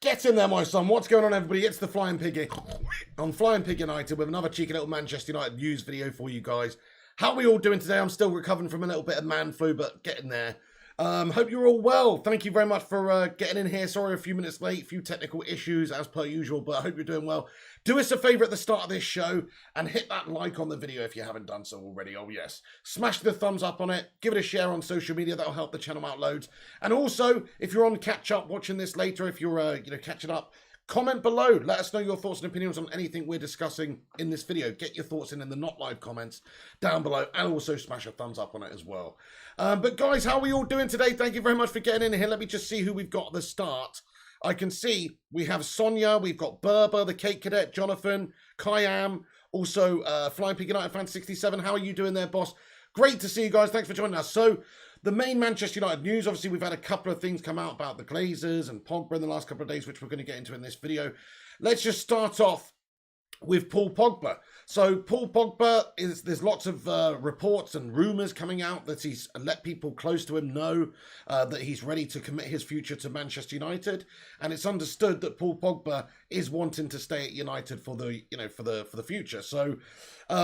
Get in there, my son. What's going on, everybody? It's the Flying Pig on Flying Pig United with another cheeky little Manchester United news video for you guys. How are we all doing today? I'm still recovering from a little bit of man flu, but getting there. Hope you're all well. Thank you very much for getting in here. Sorry, a few minutes late, a few technical issues as per usual, but I hope you're doing well. Do us a favour at the start of this show and hit that like on the video if you haven't done so already. Oh yes, smash the thumbs up on it. Give it a share on social media. That'll help the channel out loads. And also, if you're on catch up watching this later, if you're catching up, comment below. Let us know your thoughts and opinions on anything we're discussing in this video. Get your thoughts in the not live comments down below, and also smash a thumbs up on it as well. But guys, how are we all doing today? Thank you very much for getting in here. Let me just see who we've got at the start. I can see we have Sonia, we've got Berber, the Cake Cadet, Jonathan, Kayam, also Flying Pig United fan 67. How are you doing there, boss? Great to see you guys. Thanks for joining us. So, the main Manchester United news, obviously we've had a couple of things come out about the Glazers and Pogba in the last couple of days, which we're going to get into in this video. Let's just start off with Paul Pogba. So Paul Pogba, there's lots of reports and rumours coming out that he's let people close to him know that he's ready to commit his future to Manchester United, and it's understood that Paul Pogba is wanting to stay at United for the for the future. So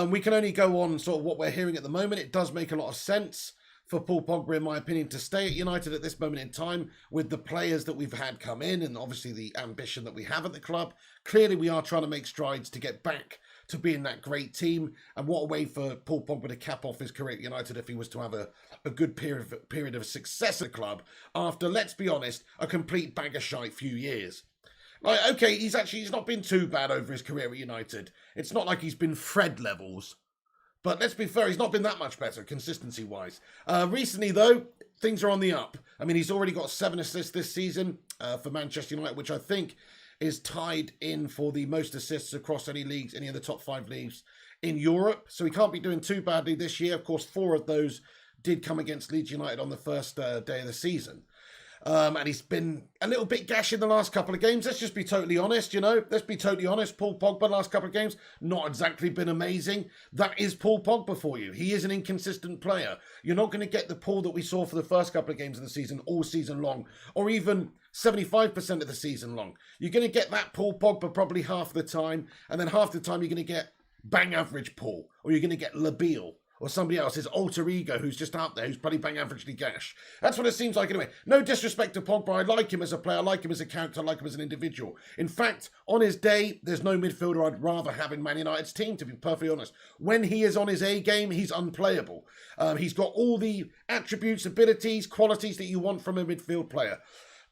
we can only go on sort of what we're hearing at the moment. It does make a lot of sense for Paul Pogba, in my opinion, to stay at United at this moment in time with the players that we've had come in and obviously the ambition that we have at the club. Clearly, we are trying to make strides to get back to being that great team. And what a way for Paul Pogba to cap off his career at United if he was to have a good period of success at the club after, let's be honest, a complete bag of shite few years. Like, okay, he's not been too bad over his career at United. It's not like he's been Fred levels. But let's be fair, he's not been that much better, consistency-wise. Recently, though, things are on the up. I mean, he's already got 7 assists this season for Manchester United, which I think is tied in for the most assists across any leagues, any of the top 5 leagues in Europe. So he can't be doing too badly this year. Of course, 4 of those did come against Leeds United on the first day of the season. And he's been a little bit gash in the last couple of games. Let's just be totally honest, Let's be totally honest. Paul Pogba, last couple of games, not exactly been amazing. That is Paul Pogba for you. He is an inconsistent player. You're not going to get the Paul that we saw for the first couple of games of the season, all season long, or even 75% of the season long. You're going to get that Paul Pogba probably half the time, and then half the time you're going to get bang average Paul, or you're going to get Labille, or somebody else, his alter ego who's just out there, who's probably bang averagely gash. That's what it seems like anyway. No disrespect to Pogba. I like him as a player. I like him as a character. I like him as an individual. In fact, on his day, there's no midfielder I'd rather have in Man United's team, to be perfectly honest. When he is on his A game, he's unplayable. He's got all the attributes, abilities, qualities that you want from a midfield player.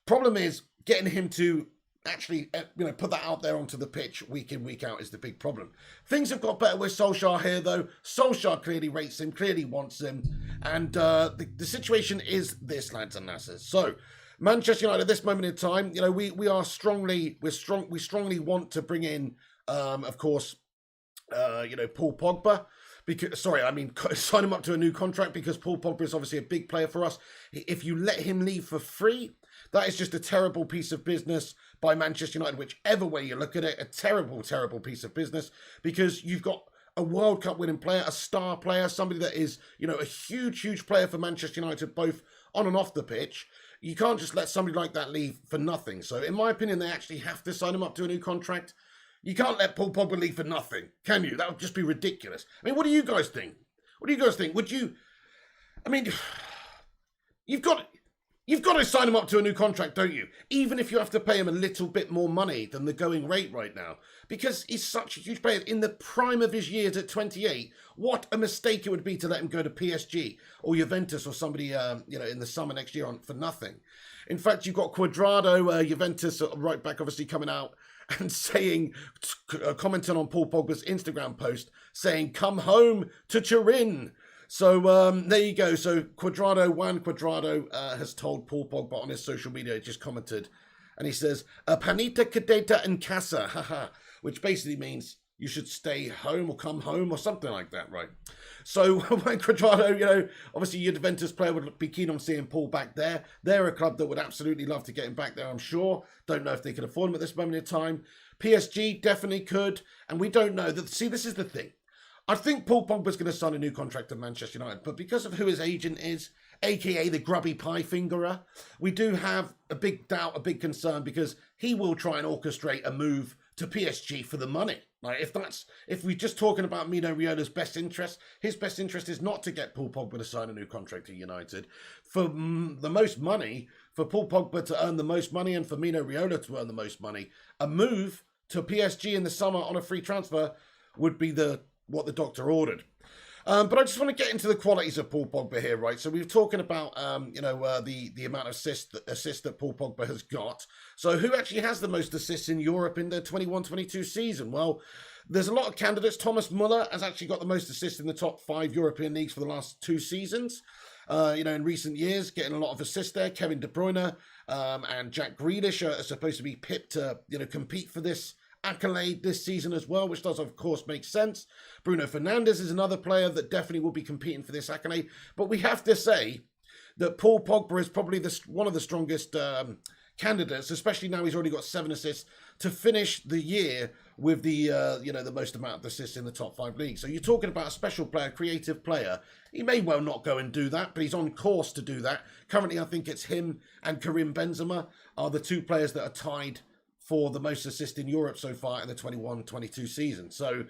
Problem is, getting him to actually, put that out there onto the pitch week in, week out is the big problem. Things have got better with Solskjaer here, though. Solskjaer clearly rates him, clearly wants him. And the situation is this, lads and lasses. So, Manchester United at this moment in time, we strongly want to bring in, of course, Paul Pogba. Sign him up to a new contract, because Paul Pogba is obviously a big player for us. If you let him leave for free, that is just a terrible piece of business by Manchester United, whichever way you look at it. A terrible, terrible piece of business, because you've got a World Cup winning player, a star player, somebody that is, a huge, huge player for Manchester United, both on and off the pitch. You can't just let somebody like that leave for nothing. So, in my opinion, they actually have to sign him up to a new contract. You can't let Paul Pogba leave for nothing, can you? That would just be ridiculous. I mean, what do you guys think? What do you guys think? Would you... I mean, you've got to sign him up to a new contract, don't you? Even if you have to pay him a little bit more money than the going rate right now. Because he's such a huge player. In the prime of his years at 28, what a mistake it would be to let him go to PSG or Juventus or somebody, in the summer next year for nothing. In fact, you've got Cuadrado, Juventus right back, obviously, coming out and saying, commenting on Paul Pogba's Instagram post, saying, "Come home to Turin." So there you go. So Juan Cuadrado has told Paul Pogba on his social media, he just commented, and he says, "Panita cadeta en casa," haha, which basically means you should stay home or come home or something like that, right? So when Cuadrado, obviously your Juventus player would be keen on seeing Paul back there. They're a club that would absolutely love to get him back there, I'm sure. Don't know if they could afford him at this moment in time. PSG definitely could, and we don't know. See, this is the thing. I think Paul Pogba's going to sign a new contract at Manchester United, but because of who his agent is aka the grubby pie fingerer, we do have a big doubt, a big concern, because he will try and orchestrate a move to PSG for the money. Like, if we're just talking about Mino Raiola's best interest, his best interest is not to get Paul Pogba to sign a new contract at United. For the most money, for Paul Pogba to earn the most money and for Mino Raiola to earn the most money, a move to PSG in the summer on a free transfer would be what the doctor ordered. But I just want to get into the qualities of Paul Pogba here, right? So we were talking about, the amount of assists that Paul Pogba has got. So who actually has the most assists in Europe in the 21-22 season? Well, there's a lot of candidates. Thomas Muller has actually got the most assists in the top 5 European leagues for the last 2 seasons. In recent years, getting a lot of assists there. Kevin De Bruyne and Jack Grealish are supposed to be pipped to, compete for this accolade this season as well, which does of course make sense. Bruno Fernandes is another player that definitely will be competing for this accolade, but we have to say that Paul Pogba is probably one of the strongest candidates, especially now he's already got 7 assists to finish the year with the most amount of assists in the top 5 leagues. So you're talking about a special player, creative player. He may well not go and do that, but he's on course to do that. Currently, I think it's him and Karim Benzema are the 2 players that are tied for the most assists in Europe so far in the 21-22 season. So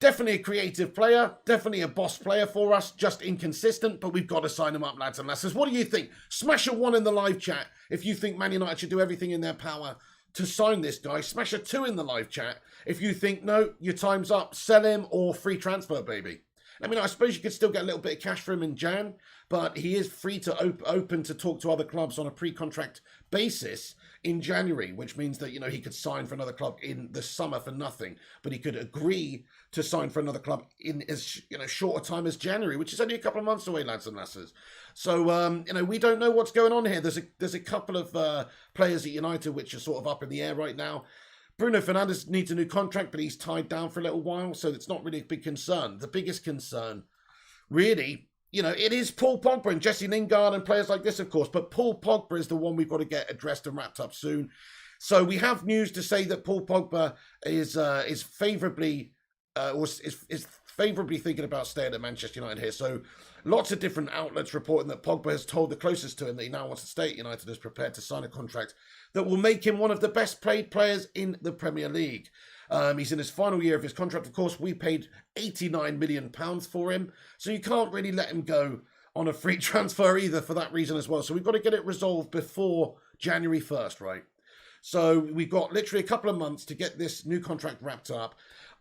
definitely a creative player, definitely a boss player for us, just inconsistent, but we've got to sign him up, lads and lasses. What do you think? Smash a 1 in the live chat if you think Man United should do everything in their power to sign this guy. Smash a 2 in the live chat if you think, no, your time's up, sell him, or free transfer, baby. I mean, I suppose you could still get a little bit of cash for him in Jan, but he is free to open to talk to other clubs on a pre-contract basis in January, which means that, he could sign for another club in the summer for nothing, but he could agree to sign for another club in as short a time as January, which is only a couple of months away, lads and lasses. So, we don't know what's going on here. There's a couple of players at United which are sort of up in the air right now. Bruno Fernandes needs a new contract, but he's tied down for a little while, so it's not really a big concern. The biggest concern, really, it is Paul Pogba and Jesse Lingard and players like this, of course, but Paul Pogba is the one we've got to get addressed and wrapped up soon. So we have news to say that Paul Pogba is favourably thinking about staying at Manchester United here. So lots of different outlets reporting that Pogba has told the closest to him that he now wants to stay at United and is prepared to sign a contract that will make him one of the best paid players in the Premier League. He's in his final year of his contract. Of course, we paid £89 million for him, so you can't really let him go on a free transfer either for that reason as well. So we've got to get it resolved before January 1st, right? So we've got literally a couple of months to get this new contract wrapped up.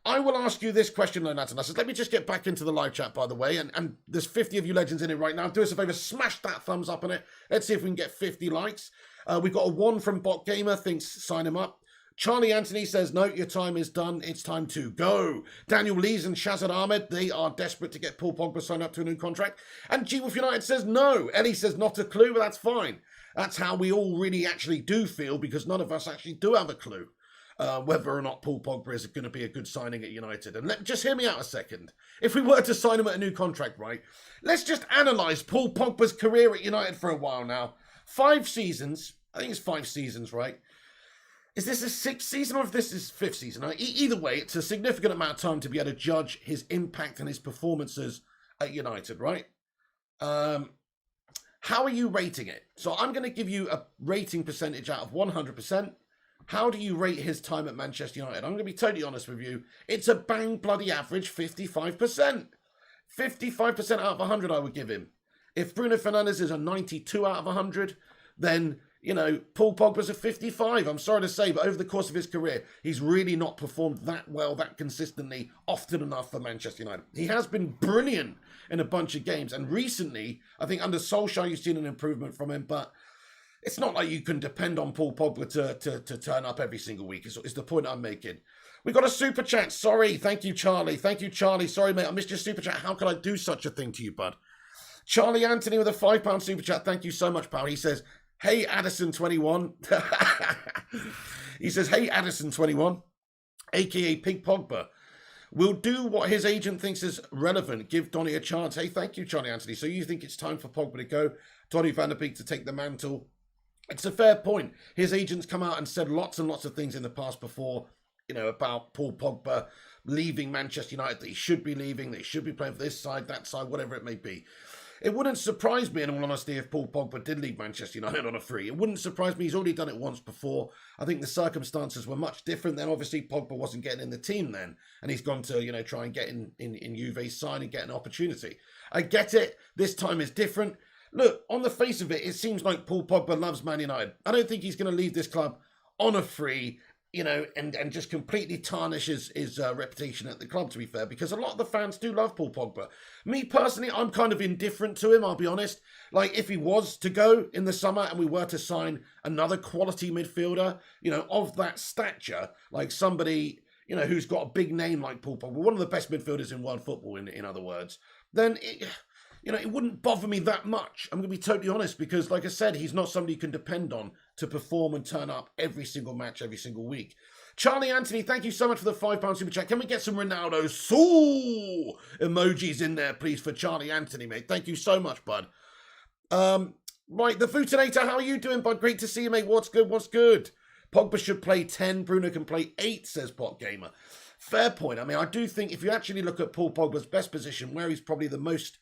I will ask you this question, lads and lasses. Let me just get back into the live chat, by the way, and there's 50 of you legends in it right now. Do us a favour, smash that thumbs up on it. Let's see if we can get 50 likes. We've got a 1 from Bot Gamer, thinks sign him up. Charlie Anthony says, no, your time is done. It's time to go. Daniel Lees and Shazad Ahmed, they are desperate to get Paul Pogba signed up to a new contract. And G-Wolf United says no. Ellie says not a clue, but that's fine. That's how we all really actually do feel, because none of us actually do have a clue whether or not Paul Pogba is going to be a good signing at United. And just hear me out a second. If we were to sign him at a new contract, right, let's just analyse Paul Pogba's career at United for a while now. 5 seasons. I think it's 5 seasons, right? Is this his 6th season or if this is 5th season? Either way, it's a significant amount of time to be able to judge his impact and his performances at United, right? How are you rating it? So I'm going to give you a rating percentage out of 100%. How do you rate his time at Manchester United? I'm going to be totally honest with you. It's a bang bloody average 55%. 55% out of 100 I would give him. If Bruno Fernandes is a 92 out of 100, then, Paul Pogba's a 55. I'm sorry to say, but over the course of his career, he's really not performed that well, that consistently, often enough for Manchester United. He has been brilliant in a bunch of games, and recently, I think under Solskjaer, you've seen an improvement from him, but it's not like you can depend on Paul Pogba to turn up every single week, is the point I'm making. We got a super chat. Sorry. Thank you, Charlie. Thank you, Charlie. Sorry, mate. I missed your super chat. How could I do such a thing to you, bud? Charlie Anthony with a £5 super chat. Thank you so much, pal. He says, hey, Addison21. He says, hey, Addison21, a.k.a. Pig Pogba, will do what his agent thinks is relevant. Give Donny a chance. Hey, thank you, Charlie Anthony. So you think it's time for Pogba to go? Donny van der Beek to take the mantle? It's a fair point. His agents come out and said lots and lots of things in the past before, about Paul Pogba leaving Manchester United, that he should be leaving, that he should be playing for this side, that side, whatever it may be. It wouldn't surprise me, in all honesty, if Paul Pogba did leave Manchester United on a free. It wouldn't surprise me. He's already done it once before. I think the circumstances were much different then. Obviously, Pogba wasn't getting in the team then, and he's gone to, try and get in Juve's side and get an opportunity. I get it. This time is different. Look, on the face of it, it seems like Paul Pogba loves Man United. I don't think he's going to leave this club on a free, and just completely tarnish his reputation at the club, to be fair, because a lot of the fans do love Paul Pogba. Me, personally, I'm kind of indifferent to him, I'll be honest. Like, if he was to go in the summer and we were to sign another quality midfielder, of that stature, like somebody, who's got a big name like Paul Pogba, one of the best midfielders in world football, in other words, then it wouldn't bother me that much. I'm going to be totally honest, because, like I said, he's not somebody you can depend on to perform and turn up every single match, every single week. Charlie Anthony, thank you so much for the £5 super chat. Can we get some Ronaldo soul emojis in there, please, for Charlie Anthony, mate? Thank you so much, bud. Right, the Futinator, how are you doing, bud? Great to see you, mate. What's good? What's good? Pogba should play 10. Bruno can play 8, says Pot Gamer. Fair point. I mean, I do think if you actually look at Paul Pogba's best position, where he's probably the most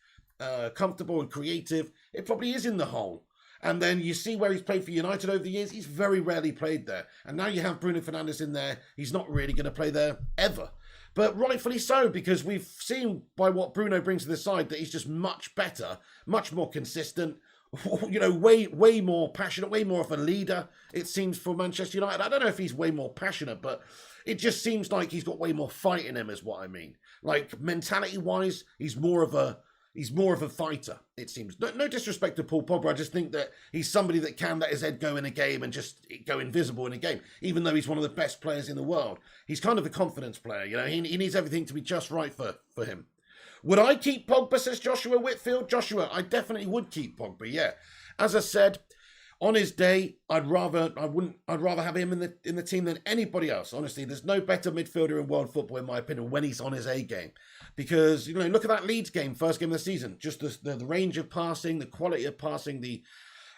comfortable and creative, it probably is in the hole. And then you see where he's played for United over the years, he's very rarely played there. And now you have Bruno Fernandes in there, he's not really going to play there ever. But rightfully so, because we've seen by what Bruno brings to the side that he's just much better, much more consistent, way more passionate, way more of a leader, it seems, for Manchester United. I don't know if he's way more passionate, but it just seems like he's got way more fight in him, is what I mean. Like, mentality-wise, he's more of a fighter, it seems. No disrespect to Paul Pogba, I just think that he's somebody that can let his head go in a game and just go invisible in a game, even though he's one of the best players in the world. He's kind of a confidence player, he needs everything to be just right for him. Would I keep Pogba, says Joshua Whitfield? Joshua, I definitely would keep Pogba, yeah. As I said, on his day, I'd rather have him in the team than anybody else. Honestly, there's no better midfielder in world football, in my opinion, when he's on his A game. Because, look at that Leeds game, first game of the season. Just the range of passing, the quality of passing, the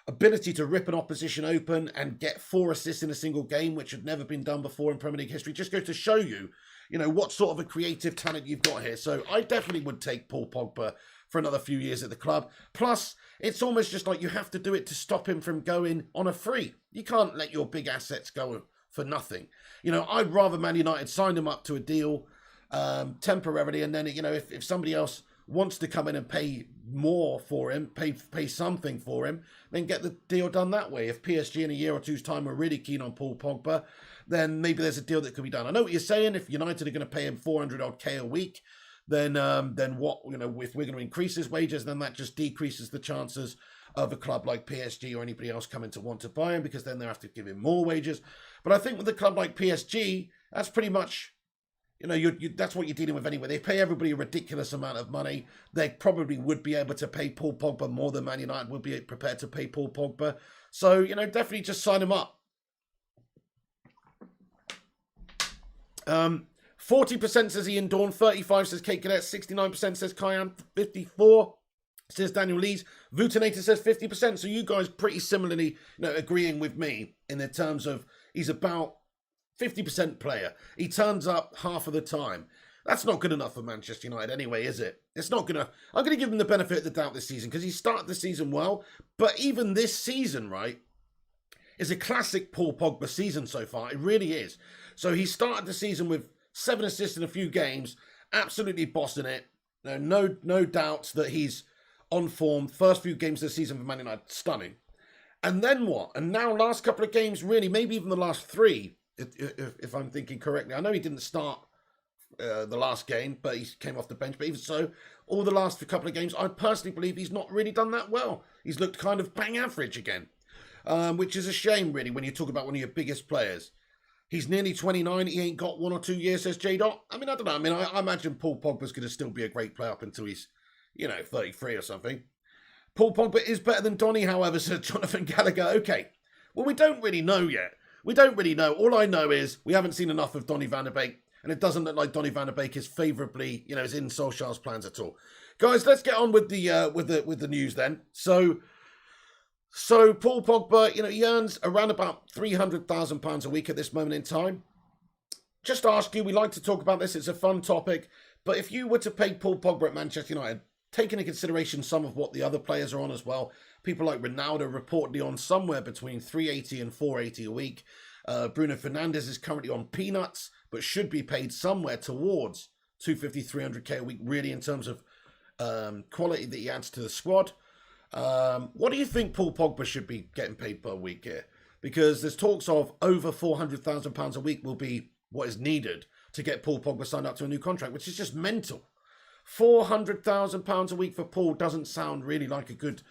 ability to rip an opposition open and get 4 assists in a single game, which had never been done before in Premier League history, just goes to show you, what sort of a creative talent you've got here. So I definitely would take Paul Pogba for another few years at the club. Plus, it's almost just like you have to do it to stop him from going on a free. You can't let your big assets go for nothing. I'd rather Man United sign him up to a deal temporarily, and then, if somebody else wants to come in and pay more for him, pay something for him, then get the deal done that way. If PSG in a year or two's time are really keen on Paul Pogba, then maybe there's a deal that could be done. I know what you're saying. If United are going to pay him 400 odd K a week, then what, if we're going to increase his wages, then that just decreases the chances of a club like PSG or anybody else coming to want to buy him, because then they have to give him more wages. But I think with a club like PSG, that's pretty much, that's what you're dealing with anyway. They pay everybody a ridiculous amount of money. They probably would be able to pay Paul Pogba more than Man United would be prepared to pay Paul Pogba. So, definitely just sign him up. 40% says Ian Dawn, 35 says Kate Cadet, 69% says Kyan, 54 says Daniel Lees, Vutinator says 50%. So you guys pretty similarly, agreeing with me in the terms of he's about 50% player. He turns up half of the time. That's not good enough for Manchester United anyway, is it? It's not going to... I'm going to give him the benefit of the doubt this season because he started the season well. But even this season, right, is a classic Paul Pogba season so far. It really is. So he started the season with 7 assists in a few games, absolutely bossing it. No doubts that he's on form. First few games of the season for Man United, stunning. And then what? And now last couple of games, really, maybe even the last 3, if I'm thinking correctly. I know he didn't start the last game, but he came off the bench. But even so, all the last couple of games, I personally believe he's not really done that well. He's looked kind of bang average again, which is a shame, really, when you talk about one of your biggest players. He's nearly 29. He ain't got 1 or 2 years, says J. Dot. I mean, I don't know. I mean, I imagine Paul Pogba's going to still be a great player up until he's, 33 or something. Paul Pogba is better than Donny, however, says Jonathan Gallagher. Okay. Well, we don't really know yet. We don't really know. All I know is we haven't seen enough of Donny van der Beek, and it doesn't look like Donny van der Beek is favourably, is in Solskjaer's plans at all. Guys, let's get on with the news then. So Paul Pogba, he earns around about £300,000 a week at this moment in time. Just ask you, we like to talk about this, it's a fun topic, but if you were to pay Paul Pogba at Manchester United take into consideration some of what the other players are on as well. People like Ronaldo reportedly on somewhere between 380 and 480 a week. Bruno Fernandes is currently on peanuts, but should be paid somewhere towards 250, 300k a week, really, in terms of quality that he adds to the squad. What do you think Paul Pogba should be getting paid per week here? Because there's talks of over £400,000 a week will be what is needed to get Paul Pogba signed up to a new contract, which is just mental. £400,000 a week for Paul doesn't sound really like a good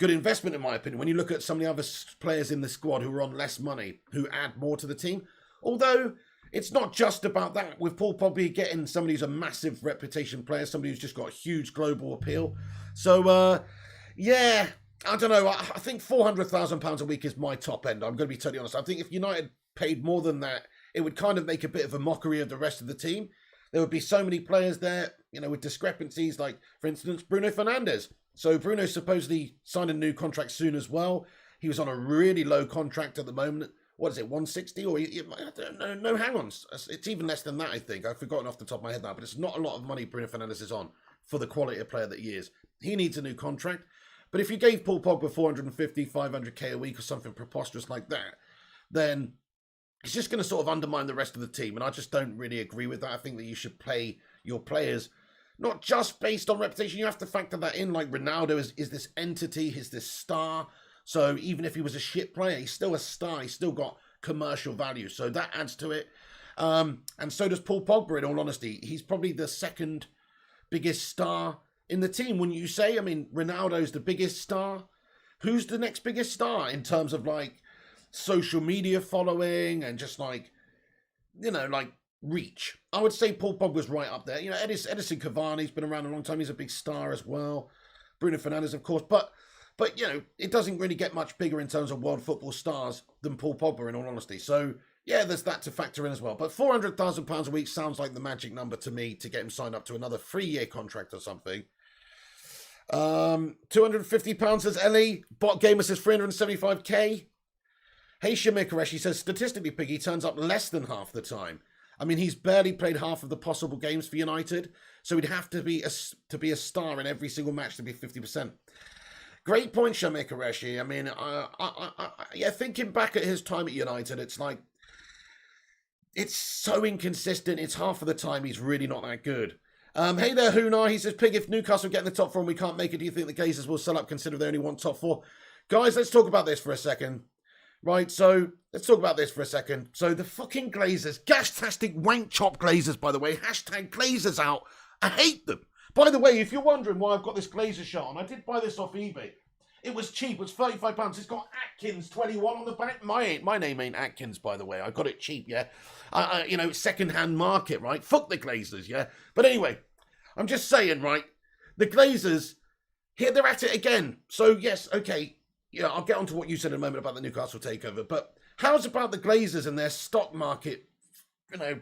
investment, in my opinion, when you look at some of the other players in the squad who are on less money, who add more to the team. Although, it's not just about that. With Paul Pogba getting somebody who's a massive reputation player, somebody who's just got a huge global appeal. So, yeah, I don't know. I think £400,000 a week is my top end. I'm going to be totally honest. I think if United paid more than that, it would kind of make a bit of a mockery of the rest of the team. There would be so many players there, you know, with discrepancies, like, for instance, Bruno Fernandes. So Bruno supposedly signed a new contract soon as well. He was on a really low contract at the moment. What is it, 160? Or, I don't know, no, hang on. It's even less than that, I think. I've forgotten off the top of my head now, but it's not a lot of money Bruno Fernandes is on for the quality of player that he is. He needs a new contract. But if you gave Paul Pogba 450, 500k a week or something preposterous like that, then it's just going to sort of undermine the rest of the team. And I just don't really agree with that. I think that you should play your players not just based on reputation. You have to factor that in. Like Ronaldo is this entity, he's this star. So even if he was a shit player, he's still a star. He's still got commercial value. So that adds to it. And so does Paul Pogba, in all honesty. He's probably the second biggest star in the team, wouldn't you say? I mean, Ronaldo's the biggest star. Who's the next biggest star in terms of, like, social media following and just, like, you know, like, reach? I would say Paul Pogba's right up there. You know, Edison Cavani's been around a long time. He's a big star as well. Bruno Fernandes, of course. But you know, it doesn't really get much bigger in terms of world football stars than Paul Pogba, in all honesty. So, yeah, there's that to factor in as well. But £400,000 a week sounds like the magic number to me to get him signed up to another 3-year contract or something. £250 says Ellie. Bot Gamer says 375k. Hey, Shamir Qureshi says, statistically, Piggy turns up less than half the time. I mean, he's barely played half of the possible games for United, so he'd have to be a star in every single match to be 50%. Great point, Shamir Qureshi. I mean, yeah, thinking back at his time at United, it's like, it's so inconsistent. It's half of the time he's really not that good. Hey there, Hunar. He says, Pig, if Newcastle get in the top four and we can't make it, do you think the Glazers will sell up, consider they only want top four? Guys, let's talk about this for a second. Right, so let's talk about this for a second. So the fucking Glazers, gastastic wank chop Glazers, by the way, hashtag Glazers out. I hate them. By the way, if you're wondering why I've got this Glazer shirt on, I did buy this off eBay. It was cheap. It was £35. It's got Atkins 21 on the back. My name ain't Atkins, by the way. I got it cheap, yeah. You know, second-hand market, right? Fuck the Glazers, yeah. But anyway, I'm just saying, right? The Glazers, here they're at it again. So yes, okay. Yeah, I'll get onto what you said in a moment about the Newcastle takeover. But how's about the Glazers and their stock market, you know,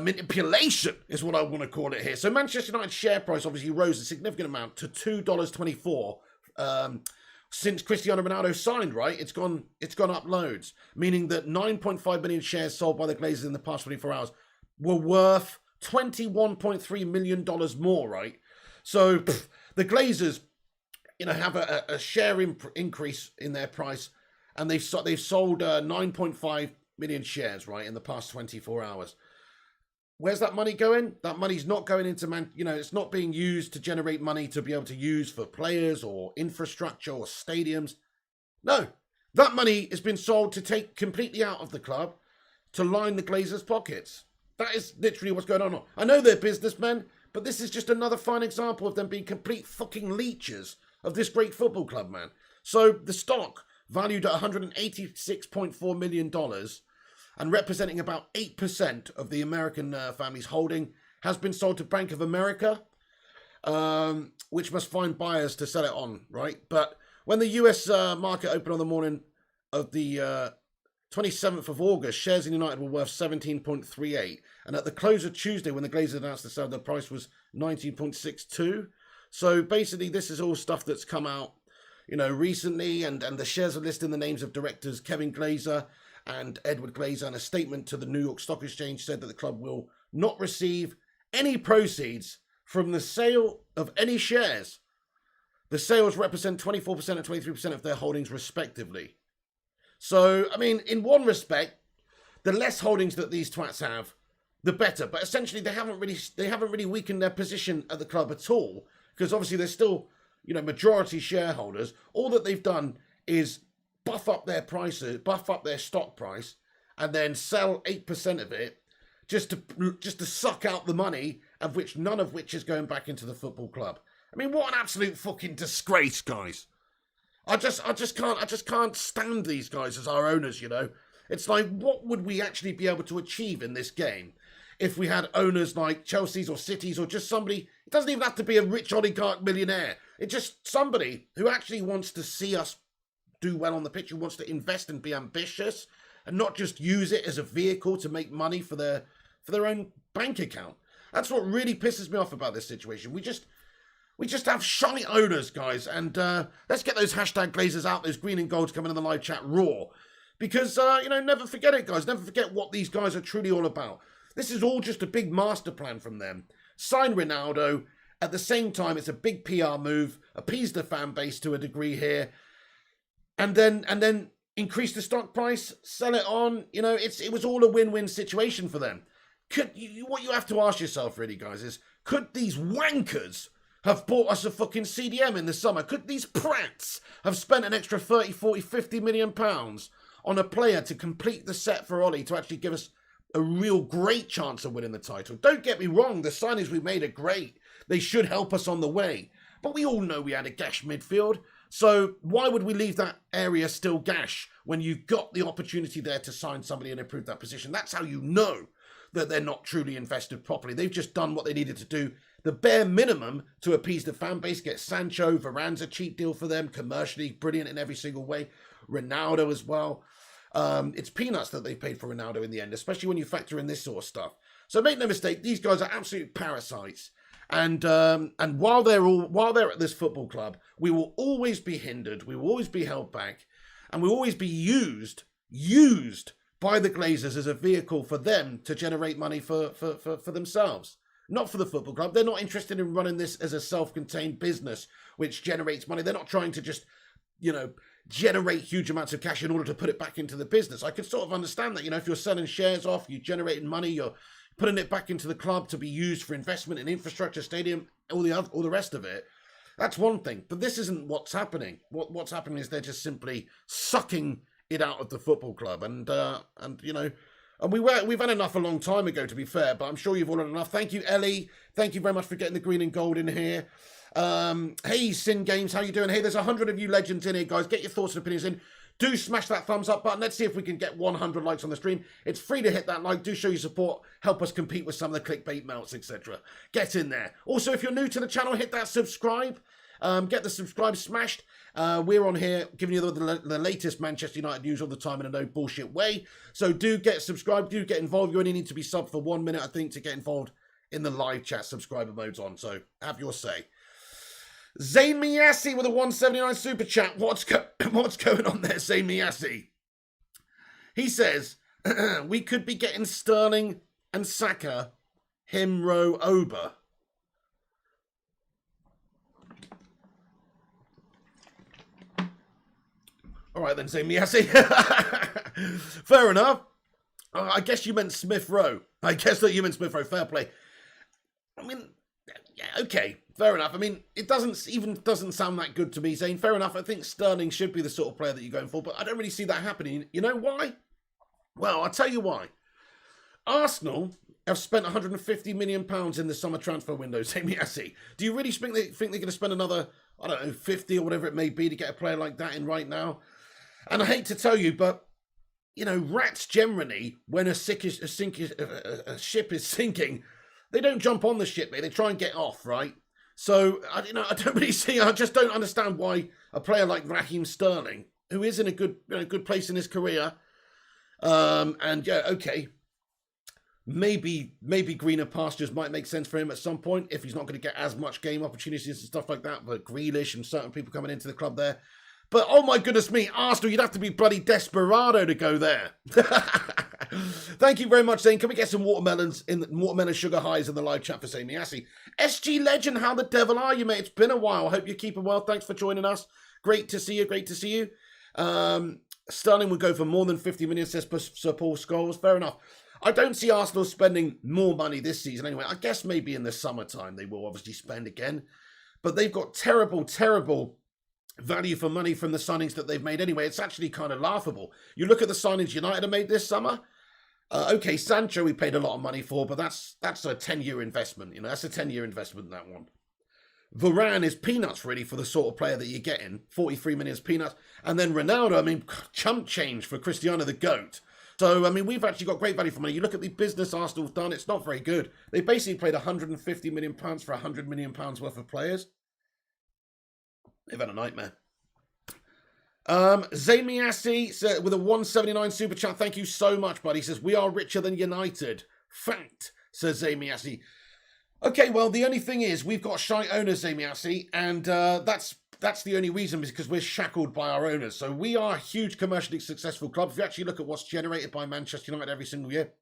manipulation is what I want to call it here. So Manchester United's share price obviously rose a significant amount to $2.24 since Cristiano Ronaldo signed, right? It's gone up loads, meaning that 9.5 million shares sold by the Glazers in the past 24 hours were worth $21.3 million more, right? So the Glazers, you know, have a share increase in their price, and they've sold 9.5 million shares, right, in the past 24 hours. Where's that money going? That money's not going into, you know, it's not being used to generate money to be able to use for players or infrastructure or stadiums. No, that money has been sold to take completely out of the club to line the Glazers' pockets. That is literally what's going on. I know they're businessmen, but this is just another fine example of them being complete fucking leeches of this great football club, man. So the stock, valued at $186.4 million and representing about 8% of the American family's holding, has been sold to Bank of America, which must find buyers to sell it on, right? But when the US market opened on the morning of the 27th of August, shares in United were worth 17.38. And at the close of Tuesday, when the Glazers announced the sale, the price was 19.62. So basically, this is all stuff that's come out, you know, recently, and the shares are listing the names of directors Kevin Glazer and Edward Glazer, and a statement to the New York Stock Exchange said that the club will not receive any proceeds from the sale of any shares. The sales represent 24% and 23% of their holdings respectively. So, I mean, in one respect, the less holdings that these twats have, the better. But essentially, they haven't really weakened their position at the club at all, because obviously they're still, majority shareholders. All that they've done is buff up their prices, buff up their stock price, and then sell 8% of it just to suck out the money, of which none of which is going back into the football club. I mean, what an absolute fucking disgrace, guys. I just can't stand these guys as our owners, It's like, what would we actually be able to achieve in this game if we had owners like Chelsea's or City's, or just somebody? It doesn't even have to be a rich oligarch millionaire. It's just somebody who actually wants to see us do well on the pitch, who wants to invest and be ambitious, and not just use it as a vehicle to make money for their own bank account. That's what really pisses me off about this situation. We just have shy owners, guys, and let's get those hashtag Glazers out, those green and golds coming in the live chat raw. Because, never forget it, guys. Never forget what these guys are truly all about. This is all just a big master plan from them. Sign Ronaldo. At the same time, it's a big PR move. Appease the fan base to a degree here. And then increase the stock price, sell it on. It was all a win-win situation for them. What you have to ask yourself, really, guys, is could these wankers have bought us a fucking CDM in the summer? Could these prats have spent an extra 30, 40, 50 million pounds on a player to complete the set for Ollie to actually give us a real great chance of winning the title? Don't get me wrong, the signings we made are great. They should help us on the way. But we all know we had a gash midfield. So why would we leave that area still gash when you've got the opportunity there to sign somebody and improve that position? That's how you know that they're not truly invested properly. They've just done what they needed to do, the bare minimum, to appease the fan base. Get Sancho, Varane's a cheap deal for them, commercially brilliant in every single way. Ronaldo as well. It's peanuts that they paid for Ronaldo in the end, especially when you factor in this sort of stuff. So make no mistake, these guys are absolute parasites. And while they're at this football club, we will always be hindered, we will always be held back, and we'll always be used by the Glazers as a vehicle for them to generate money for themselves. Not for the football club. They're not interested in running this as a self-contained business which generates money. They're not trying to just, generate huge amounts of cash in order to put it back into the business. I can sort of understand that, if you're selling shares off, you're generating money, you're putting it back into the club to be used for investment in infrastructure, stadium, all the rest of it. That's one thing. But this isn't what's happening. What's happening is they're just simply sucking it out of the football club, and we've had enough a long time ago, to be fair, but I'm sure you've all had enough. Thank you, Ellie. Thank you very much for getting the green and gold in here. Hey, Sin Games, how you doing? Hey, there's 100 of you legends in here, guys. Get your thoughts and opinions in. Do smash that thumbs up button. Let's see if we can get 100 likes on the stream. It's free to hit that like. Do show your support. Help us compete with some of the clickbait melts, etc. Get in there. Also, if you're new to the channel, hit that subscribe. Get the subscribe smashed. We're on here giving you the latest Manchester United news all the time in a no bullshit way. So do get subscribed. Do get involved. You only need to be subbed for 1 minute, I think, to get involved in the live chat. Subscriber mode's on. So have your say. Zayn Miyassi with a 179 super chat. What's going on there, Zayn Miyassi? He says, we could be getting Sterling and Saka, Himro, Oba. All right then, Zayn Miyassi. Fair enough. I guess you meant Smith Rowe. Fair play. I mean, yeah, okay. Fair enough. I mean, it doesn't sound that good to me, Zane. Fair enough. I think Sterling should be the sort of player that you're going for, but I don't really see that happening. You know why? Well, I'll tell you why. Arsenal have spent £150 million in the summer transfer window, Zane Miyassi. Do you really think they're going to spend another, 50 or whatever it may be to get a player like that in right now? And I hate to tell you, but, rats generally, when a ship is sinking, they don't jump on the ship, mate. They try and get off, right? So, I just don't understand why a player like Raheem Sterling, who is in a good place in his career, maybe greener pastures might make sense for him at some point if he's not going to get as much game opportunities and stuff like that, but Grealish and certain people coming into the club there. But, oh my goodness me, Arsenal, you'd have to be bloody desperado to go there. Thank you very much, Zane. Can we get some watermelon sugar highs in the live chat for Zane Miassi? SG Legend, how the devil are you, mate? It's been a while. Hope you're keeping well. Thanks for joining us. Great to see you. Great to see you. Sterling would go for more than 50 million, says Sir Paul Scholes. Fair enough. I don't see Arsenal spending more money this season anyway. I guess maybe in the summertime they will obviously spend again. But they've got terrible, terrible value for money from the signings that they've made anyway. It's actually kind of laughable. You look at the signings United have made this summer. Okay, Sancho we paid a lot of money for, but that's a 10-year investment. You know, that's a 10-year investment, that one. Varane is peanuts, really, for the sort of player that you're getting. 43 million is peanuts. And then Ronaldo, I mean, chump change for Cristiano the GOAT. So, I mean, we've actually got great value for money. You look at the business Arsenal's done, it's not very good. They basically paid £150 million for £100 million worth of players. They've had a nightmare. Zamiassi with a 179 super chat. Thank you so much, buddy. He says, we are richer than United. Fact, says Zamiassi. Okay, well, the only thing is we've got shite owners, Zamiassi, and that's the only reason, is because we're shackled by our owners. So we are a huge commercially successful club. If you actually look at what's generated by Manchester United every single year,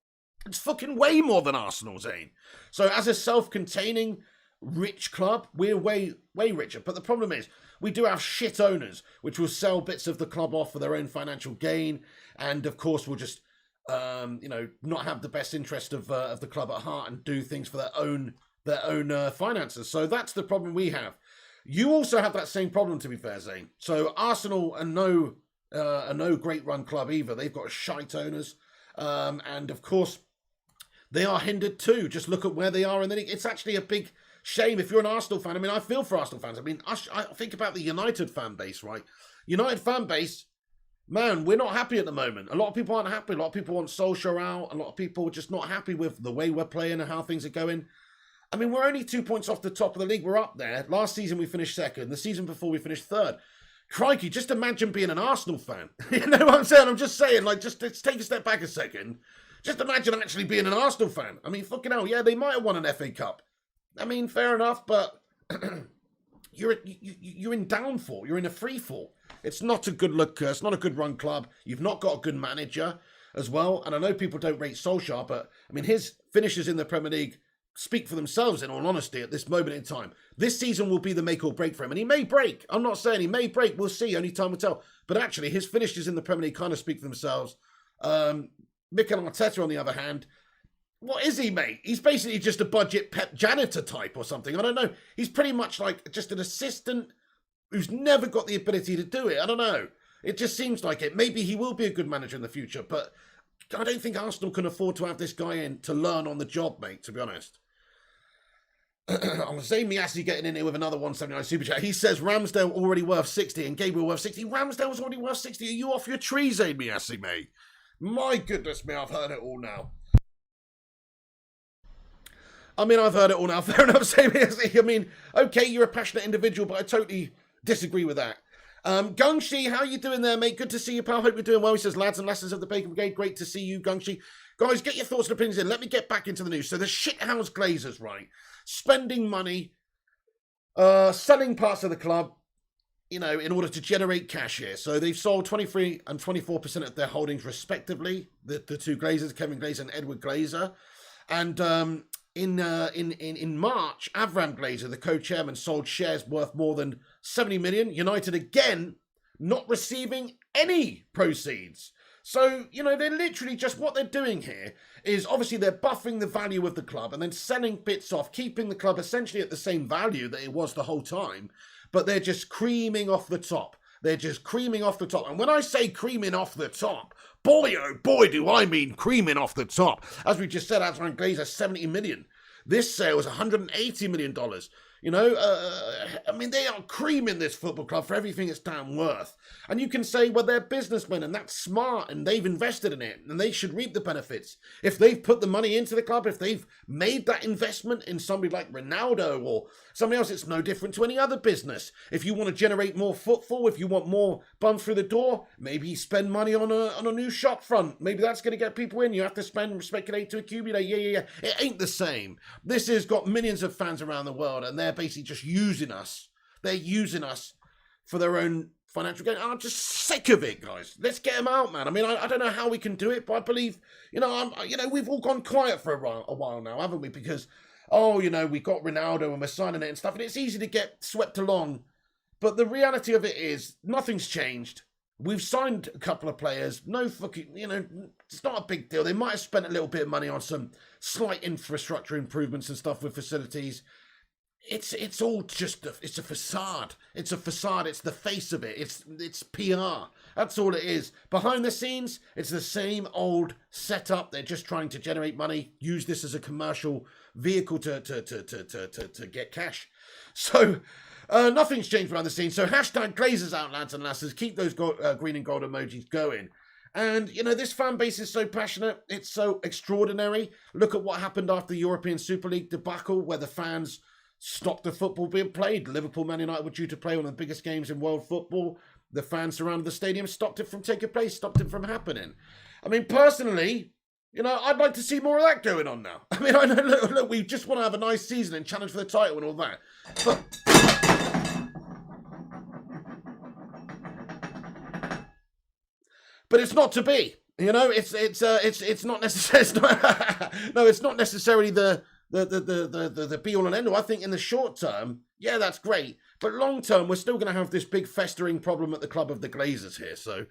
it's fucking way more than Arsenal, Zane. So as a self-containing rich club, we're way richer. But the problem is, we do have shit owners, which will sell bits of the club off for their own financial gain, and of course will just, not have the best interest of the club at heart and do things for their own finances. So that's the problem we have. You also have that same problem, to be fair, Zane. So Arsenal are no great run club either. They've got shite owners, and of course they are hindered too. Just look at where they are in the league. It's actually a big shame if you're an Arsenal fan. I mean, I feel for Arsenal fans. I mean, I think about the United fan base, right? United fan base, man, we're not happy at the moment. A lot of people aren't happy. A lot of people want Solskjaer out. A lot of people are just not happy with the way we're playing and how things are going. I mean, we're only 2 points off the top of the league. We're up there. Last season we finished second. The season before we finished third. Crikey, just imagine being an Arsenal fan. You know what I'm saying? I'm just saying, like, just let's take a step back a second. Just imagine actually being an Arsenal fan. I mean, fucking hell, yeah, they might have won an FA Cup. I mean, fair enough, but you're in downfall. You're in a free fall. It's not a good look. It's not a good run club. You've not got a good manager as well. And I know people don't rate Solskjaer, but I mean, his finishes in the Premier League speak for themselves, in all honesty, at this moment in time. This season will be the make or break for him. And he may break. I'm not saying he may break. We'll see. Only time will tell. But actually, his finishes in the Premier League kind of speak for themselves. Mikel Arteta, on the other hand, what is he, mate? He's basically just a budget Pep janitor type or something. I don't know. He's pretty much like just an assistant who's never got the ability to do it. I don't know. It just seems like it. Maybe he will be a good manager in the future, but I don't think Arsenal can afford to have this guy in to learn on the job, mate, to be honest. I'm saying Miassi getting in here with another 179 super chat. He says Ramsdale already worth 60 and Gabriel worth 60. Ramsdale's already worth 60. Are you off your tree, Zayn Miassi, mate? My goodness me, I've heard it all now. I've heard it all now. Fair enough, Zayn Miassi. I mean, okay, you're a passionate individual, but I totally disagree with that. Gungshi, how you doing there, mate? Good to see you, pal. Hope you're doing well. He says, lads and lasses of the Bacon Brigade, great to see you, Gungshi. Guys, get your thoughts and opinions in. Let me get back into the news. So the shithouse Glazers, right? Spending money, selling parts of the club, in order to generate cash here. So they've sold 23 and 24% of their holdings, respectively. The two Glazers, Kevin Glazer and Edward Glazer. And in March, Avram Glazer, the co-chairman, sold shares worth more than 70 million. United, again, not receiving any proceeds. So, they're literally just, what they're doing here is obviously they're buffing the value of the club and then selling bits off, keeping the club essentially at the same value that it was the whole time, but they're just creaming off the top. They're just creaming off the top. And when I say creaming off the top, boy, oh boy, do I mean creaming off the top. As we just said, Avram Glazer, 70 million. This sale was $180 million. They are creaming this football club for everything it's damn worth. And you can say, well, they're businessmen and that's smart and they've invested in it and they should reap the benefits. If they've put the money into the club, if they've made that investment in somebody like Ronaldo or somebody else, it's no different to any other business. If you want to generate more footfall, if you want more bums through the door, maybe spend money on a new shop front. Maybe that's going to get people in. You have to spend, speculate to accumulate. Yeah. It ain't the same. This has got millions of fans around the world and they're basically just using us. They're using us for their own financial gain. I'm just sick of it, guys. Let's get them out, man. I mean, I don't know how we can do it, but I believe, we've all gone quiet for a while now, haven't we? Because, we got Ronaldo and we're signing it and stuff, and it's easy to get swept along. But the reality of it is, nothing's changed. We've signed a couple of players. No fucking, it's not a big deal. They might have spent a little bit of money on some slight infrastructure improvements and stuff with facilities. It's all just it's a facade. It's a facade. It's the face of it. It's PR. That's all it is. Behind the scenes, it's the same old setup. They're just trying to generate money, use this as a commercial vehicle to get cash. So nothing's changed behind the scenes. So hashtag Glazers out, lads and lasses. Keep those green and gold emojis going. And, this fan base is so passionate. It's so extraordinary. Look at what happened after the European Super League debacle, where the fans stopped the football being played. Liverpool, Man United were due to play one of the biggest games in world football. The fans surrounded the stadium, stopped it from taking place, stopped it from happening. I mean, personally, I'd like to see more of that going on now. I mean, I know, look, we just want to have a nice season and challenge for the title and all that. But it's not to be. It's not necessarily. It's not necessarily the be all and end all. I think in the short term, yeah, that's great. But long term, we're still going to have this big festering problem at the club of the Glazers here. So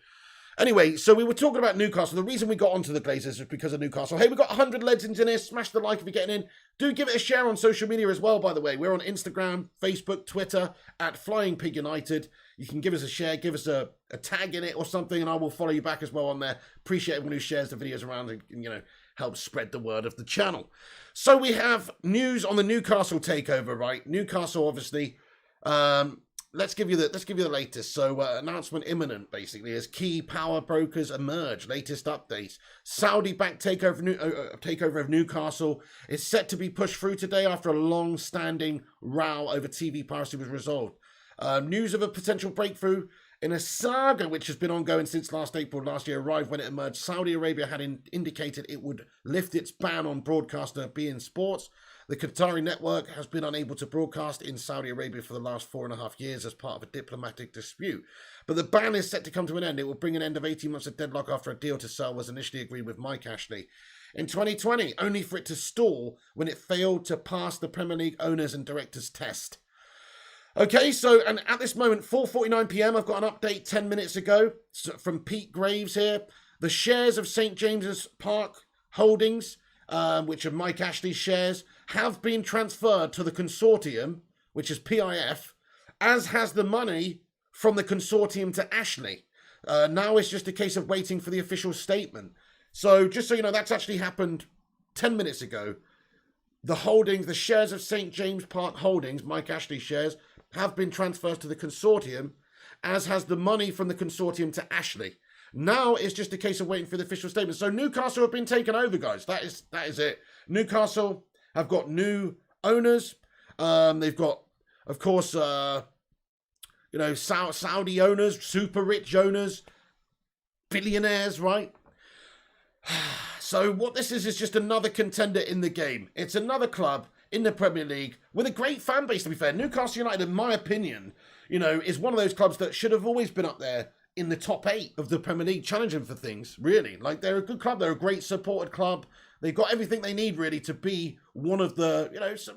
anyway, so we were talking about Newcastle. The reason we got onto the Glazers was because of Newcastle. Hey, we've got 100 legends in here. Smash the like if you're getting in. Do give it a share on social media as well, by the way. We're on Instagram, Facebook, Twitter, at Flying Pig United. You can give us a share, give us a tag in it or something, and I will follow you back as well on there. Appreciate everyone who shares the videos around and helps spread the word of the channel. So we have news on the Newcastle takeover, right? Newcastle, obviously. Let's give you the latest. So announcement imminent, basically, as key power brokers emerge. Latest updates. Saudi-backed takeover of Newcastle is set to be pushed through today after a long-standing row over TV piracy was resolved. News of a potential breakthrough in a saga which has been ongoing since last April last year arrived when it emerged. Saudi Arabia had indicated it would lift its ban on broadcaster beIN Sports. The Qatari network has been unable to broadcast in Saudi Arabia for the last 4.5 years as part of a diplomatic dispute. But the ban is set to come to an end. It will bring an end of 18 months of deadlock after a deal to sell was initially agreed with Mike Ashley in 2020, only for it to stall when it failed to pass the Premier League owners and directors test. Okay, so, and at this moment, 4:49 p.m, I've got an update 10 minutes ago from Pete Graves here. The shares of St. James's Park Holdings, which are Mike Ashley's shares, have been transferred to the consortium, which is PIF, as has the money from the consortium to Ashley. Now it's just a case of waiting for the official statement. So, just so you know, that's actually happened 10 minutes ago. The holdings, the shares of St. James Park Holdings, Mike Ashley's shares, have been transferred to the consortium, as has the money from the consortium to Ashley. Now it's just a case of waiting for the official statement. So Newcastle have been taken over, guys. That is it. Newcastle have got new owners. They've got, of course, Saudi owners, super rich owners, billionaires, right? So what this is just another contender in the game. It's another club in the Premier League with a great fan base, to be fair. Newcastle United, in my opinion, is one of those clubs that should have always been up there in the top 8 of the Premier League, challenging for things, really. Like, they're a good club. They're a great supported club. They've got everything they need, really, to be one of the,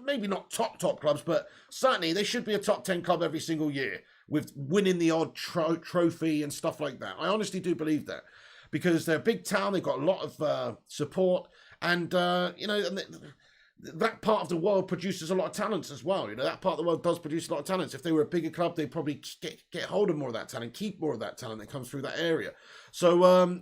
maybe not top clubs, but certainly they should be a top 10 club every single year with winning the odd trophy and stuff like that. I honestly do believe that because they're a big town. They've got a lot of support and, that part of the world produces a lot of talents as well. That part of the world does produce a lot of talents. If they were a bigger club, they'd probably get hold of more of that talent, keep more of that talent that comes through that area. So,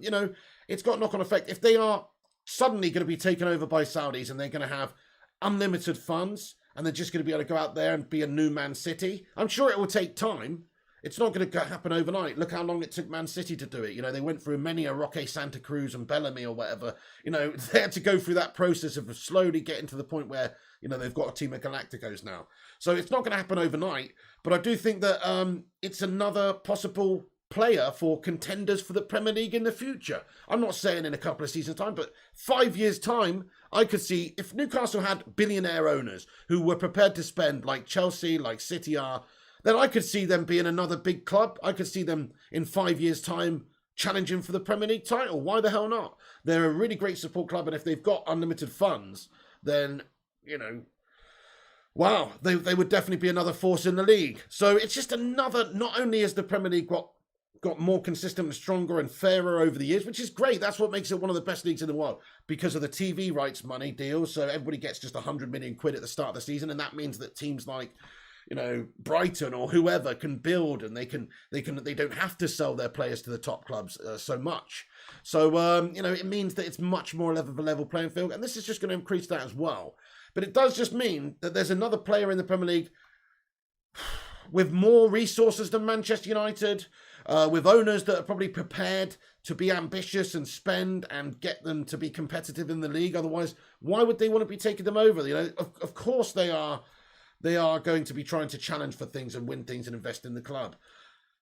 it's got a knock-on effect. If they are suddenly going to be taken over by Saudis and they're going to have unlimited funds and they're just going to be able to go out there and be a new Man City, I'm sure it will take time. It's not going to happen overnight. Look how long it took Man City to do it. They went through many a Roque Santa Cruz and Bellamy or whatever. They had to go through that process of slowly getting to the point where, they've got a team of Galacticos now. So it's not going to happen overnight. But I do think that it's another possible player for contenders for the Premier League in the future. I'm not saying in a couple of seasons' time, but 5 years' time, I could see if Newcastle had billionaire owners who were prepared to spend like Chelsea, like City are, then I could see them being another big club. I could see them in 5 years' time challenging for the Premier League title. Why the hell not? They're a really great support club, and if they've got unlimited funds, then, you know, wow, they would definitely be another force in the league. So it's just another, not only has the Premier League got more consistent and stronger and fairer over the years, which is great. That's what makes it one of the best leagues in the world, because of the TV rights money deals. So everybody gets just 100 million quid at the start of the season, and that means that teams like, you know, Brighton or whoever can build, and they don't have to sell their players to the top clubs so much. So you know, it means that it's much more of a level playing field, and this is just going to increase that as well. But it does just mean that there's another player in the Premier League with more resources than Manchester United, with owners that are probably prepared to be ambitious and spend and get them to be competitive in the league. Otherwise, why would they want to be taking them over? You know, of course they are going to be trying to challenge for things and win things and invest in the club.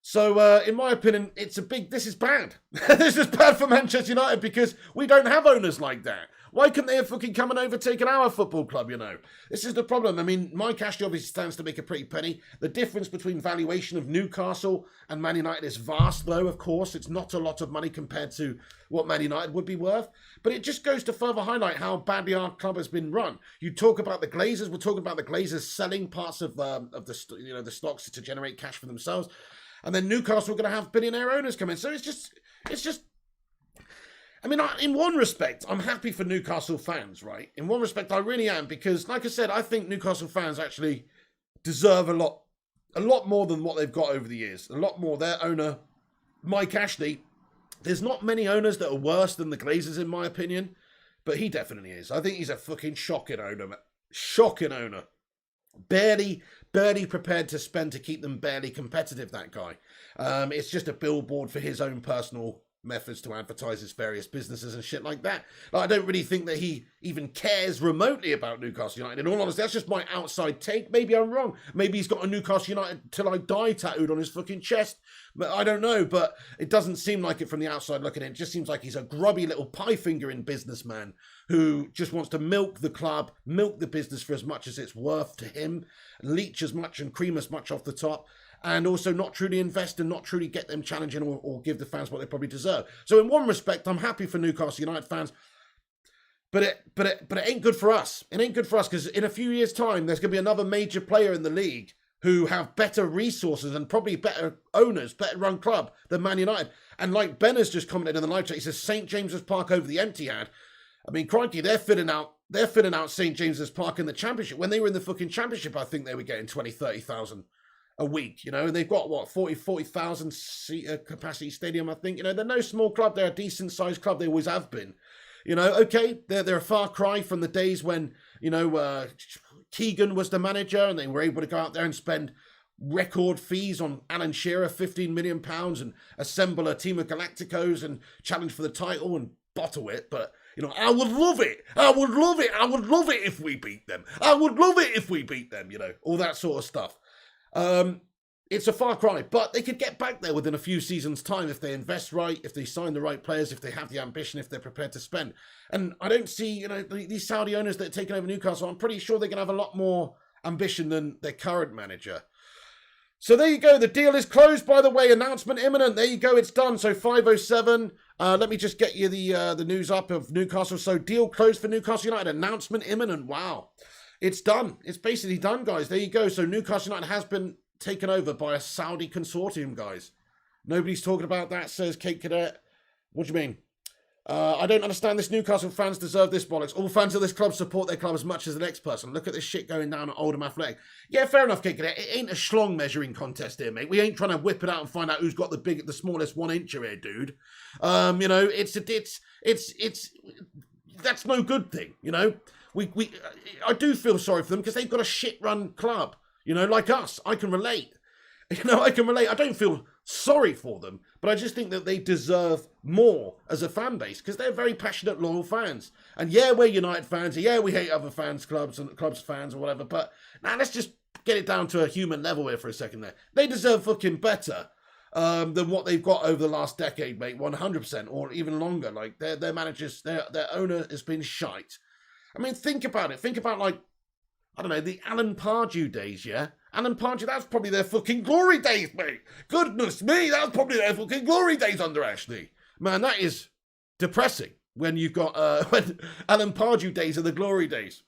So, in my opinion, this is bad. This is bad for Manchester United, because we don't have owners like that. Why couldn't they have fucking come and overtaken our football club, you know? This is the problem. I mean, Mike Ashley obviously stands to make a pretty penny. The difference between valuation of Newcastle and Man United is vast, though, of course. It's not a lot of money compared to what Man United would be worth. But it just goes to further highlight how badly our club has been run. You talk about the Glazers. We're talking about the Glazers selling parts of the stocks to generate cash for themselves. And then Newcastle are going to have billionaire owners come in. So it's just, I mean, in one respect, I'm happy for Newcastle fans, right? In one respect, I really am, because, like I said, I think Newcastle fans actually deserve a lot more than what they've got over the years. A lot more. Their owner, Mike Ashley, there's not many owners that are worse than the Glazers, in my opinion, but he definitely is. I think he's a fucking shocking owner, man. Shocking owner. Barely prepared to spend to keep them barely competitive, that guy. It's just a billboard for his own personal methods to advertise his various businesses and shit like that. Like, I don't really think that he even cares remotely about Newcastle United. In all honesty, that's just my outside take. Maybe I'm wrong. Maybe he's got a Newcastle United till I die tattooed on his fucking chest. But I don't know. But it doesn't seem like it from the outside looking in. It just seems like he's a grubby little pie-fingering businessman who just wants to milk the club, milk the business for as much as it's worth to him, leech as much and cream as much off the top, and also not truly invest and not truly get them challenging or give the fans what they probably deserve. So in one respect, I'm happy for Newcastle United fans, but it ain't good for us. It ain't good for us, because in a few years' time, there's going to be another major player in the league who have better resources and probably better owners, better run club than Man United. And like Ben has just commented in the live chat, he says St. James's Park over the Etihad. I mean, crikey, they're fitting out St. James's Park in the Championship. When they were in the fucking Championship, I think they were getting 20, 30,000 a week, you know, and they've got, 40,000 seat capacity stadium, I think. You know, they're no small club. They're a decent-sized club. They always have been. You know, okay, they're a far cry from the days when, you know, Keegan was the manager and they were able to go out there and spend record fees on Alan Shearer, £15 million, and assemble a team of Galacticos and challenge for the title and bottle it. But, you know, I would love it. I would love it. I would love it if we beat them. I would love it if we beat them, you know, all that sort of stuff. It's a far cry, but they could get back there within a few seasons' time if they invest right, if they sign the right players, if they have the ambition, if they're prepared to spend. And I don't see, you know, these Saudi owners that are taking over Newcastle, I'm pretty sure they're going to have a lot more ambition than their current manager. So there you go. The deal is closed, by the way. Announcement imminent. There you go. It's done. So 5:07. Let me just get you the news up of Newcastle. So deal closed for Newcastle United. Announcement imminent. Wow. It's done. It's basically done, guys. There you go. So Newcastle United has been taken over by a Saudi consortium, guys. Nobody's talking about that, says Kate Cadet. What do you mean? I don't understand this. Newcastle fans deserve this bollocks. All fans of this club support their club as much as the next person. Look at this shit going down at Oldham Athletic. Yeah, fair enough, Kate Cadet. It ain't a schlong measuring contest here, mate. We ain't trying to whip it out and find out who's got the smallest 1 incher here, dude. You know, it's that's no good thing, you know. I do feel sorry for them because they've got a shit-run club, you know, like us. I can relate. You know, I can relate. I don't feel sorry for them, but I just think that they deserve more as a fan base because they're very passionate, loyal fans. And yeah, we're United fans. Yeah, we hate other fans, clubs fans or whatever. But now let's just get it down to a human level here for a second there. They deserve fucking better than what they've got over the last decade, mate. 100% or even longer. Like their managers, their owner has been shite. I mean, think about it. Think about, like, I don't know, the Alan Pardew days, yeah? Alan Pardew, that's probably their fucking glory days, mate. Goodness me, that's probably their fucking glory days under Ashley. Man, that is depressing when you've got when Alan Pardew days are the glory days.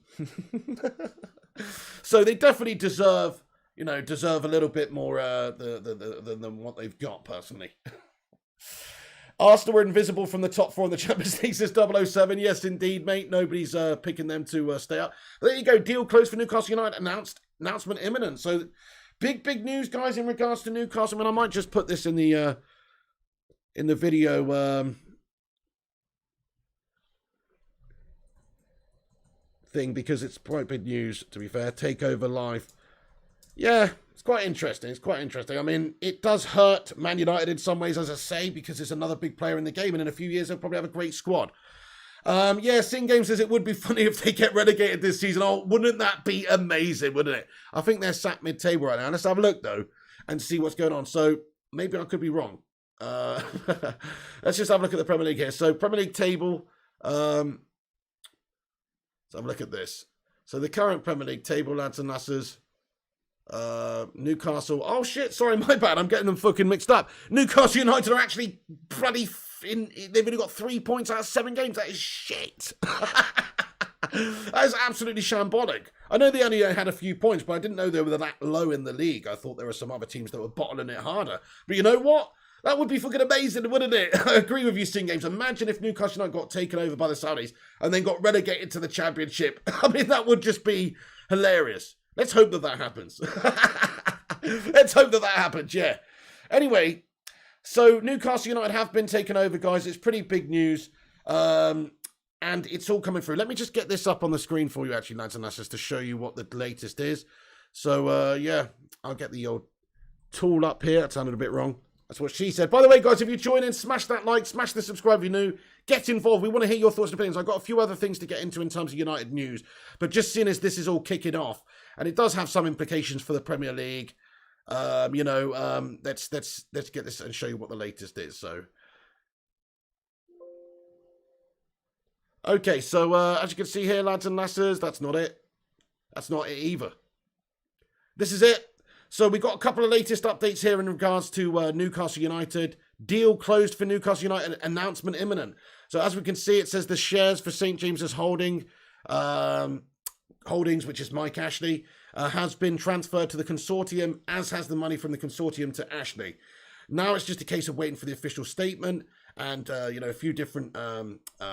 So they definitely deserve a little bit more than what they've got, personally. Arsenal were invisible from the top 4 in the Champions League since 007. Yes, indeed, mate. Nobody's picking them to stay up. But there you go. Deal closed for Newcastle United. Announcement imminent. So big news, guys, in regards to Newcastle. I mean, I might just put this in the video thing because it's quite big news, to be fair. Takeover live. Yeah, it's quite interesting. I mean, it does hurt Man United in some ways, as I say, because it's another big player in the game, and in a few years they'll probably have a great squad. Yeah, Sing Game says it would be funny if they get relegated this season. Oh, wouldn't that be amazing, wouldn't it? I think they're sat mid-table right now. Let's have a look, though, and see what's going on. So, maybe I could be wrong. Let's just have a look at the Premier League here. So, Premier League table. Let's have a look at this. So, the current Premier League table, lads and lasses. Newcastle. Oh shit! Sorry, my bad. I'm getting them fucking mixed up. Newcastle United are actually bloody. They've only got 3 points out of 7 games. That is shit. That is absolutely shambolic. I know they only had a few points, but I didn't know they were that low in the league. I thought there were some other teams that were bottling it harder. But you know what? That would be fucking amazing, wouldn't it? I agree with you, Sing Games. Imagine if Newcastle United got taken over by the Saudis and then got relegated to the Championship. I mean, that would just be hilarious. Let's hope that happens. Let's hope that happens, yeah. Anyway, so Newcastle United have been taken over, guys. It's pretty big news. And it's all coming through. Let me just get this up on the screen for you, actually, lads and lasses, to show you what the latest is. So, yeah, I'll get the old tool up here. That sounded a bit wrong. That's what she said. By the way, guys, if you join in, smash that like, smash the subscribe if you're new. Get involved. We want to hear your thoughts and opinions. I've got a few other things to get into in terms of United news. But just seeing as this is all kicking off, and it does have some implications for the Premier League, let's get this and show you what the latest is. So, okay, so as you can see here, lads and lasses, that's not it. That's not it either. This is it. So we got a couple of latest updates here in regards to Newcastle United. Deal closed for Newcastle United. Announcement imminent. So as we can see, it says the shares for St. James's Holdings, which is Mike Ashley, has been transferred to the consortium, as has the money from the consortium to Ashley. Now it's just a case of waiting for the official statement and, a few different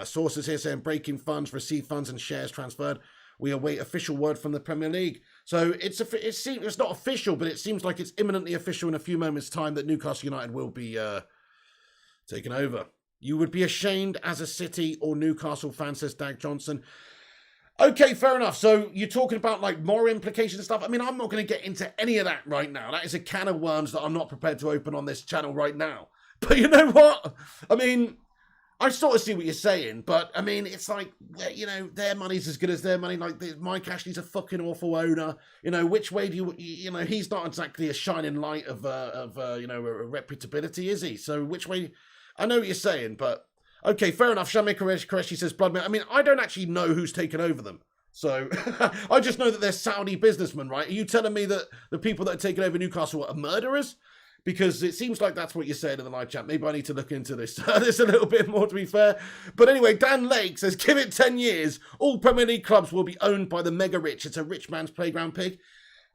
sources here saying breaking funds, received funds and shares transferred. We await official word from the Premier League. So it's not official, but it seems like it's imminently official in a few moments' time that Newcastle United will be taken over. You would be ashamed as a City or Newcastle fan, says Dag Johnson. Okay, fair enough. So you're talking about like more implications and stuff. I mean, I'm not going to get into any of that right now. That is a can of worms that I'm not prepared to open on this channel right now. But you know what? I mean, I sort of see what you're saying, but I mean, it's like, their money's as good as their money. Like, Mike Ashley's a fucking awful owner. Which way do he's not exactly a shining light of reputability, is he? So which way? I know what you're saying, but okay, fair enough. Shamik Qureshi says blood. I mean, I don't actually know who's taken over them. So I just know that they're Saudi businessmen, right? Are you telling me that the people that are taking over Newcastle are murderers? Because it seems like that's what you're saying in the live chat. Maybe I need to look into this a little bit more, to be fair. But anyway, Dan Lake says, give it 10 years. All Premier League clubs will be owned by the mega rich. It's a rich man's playground, pig.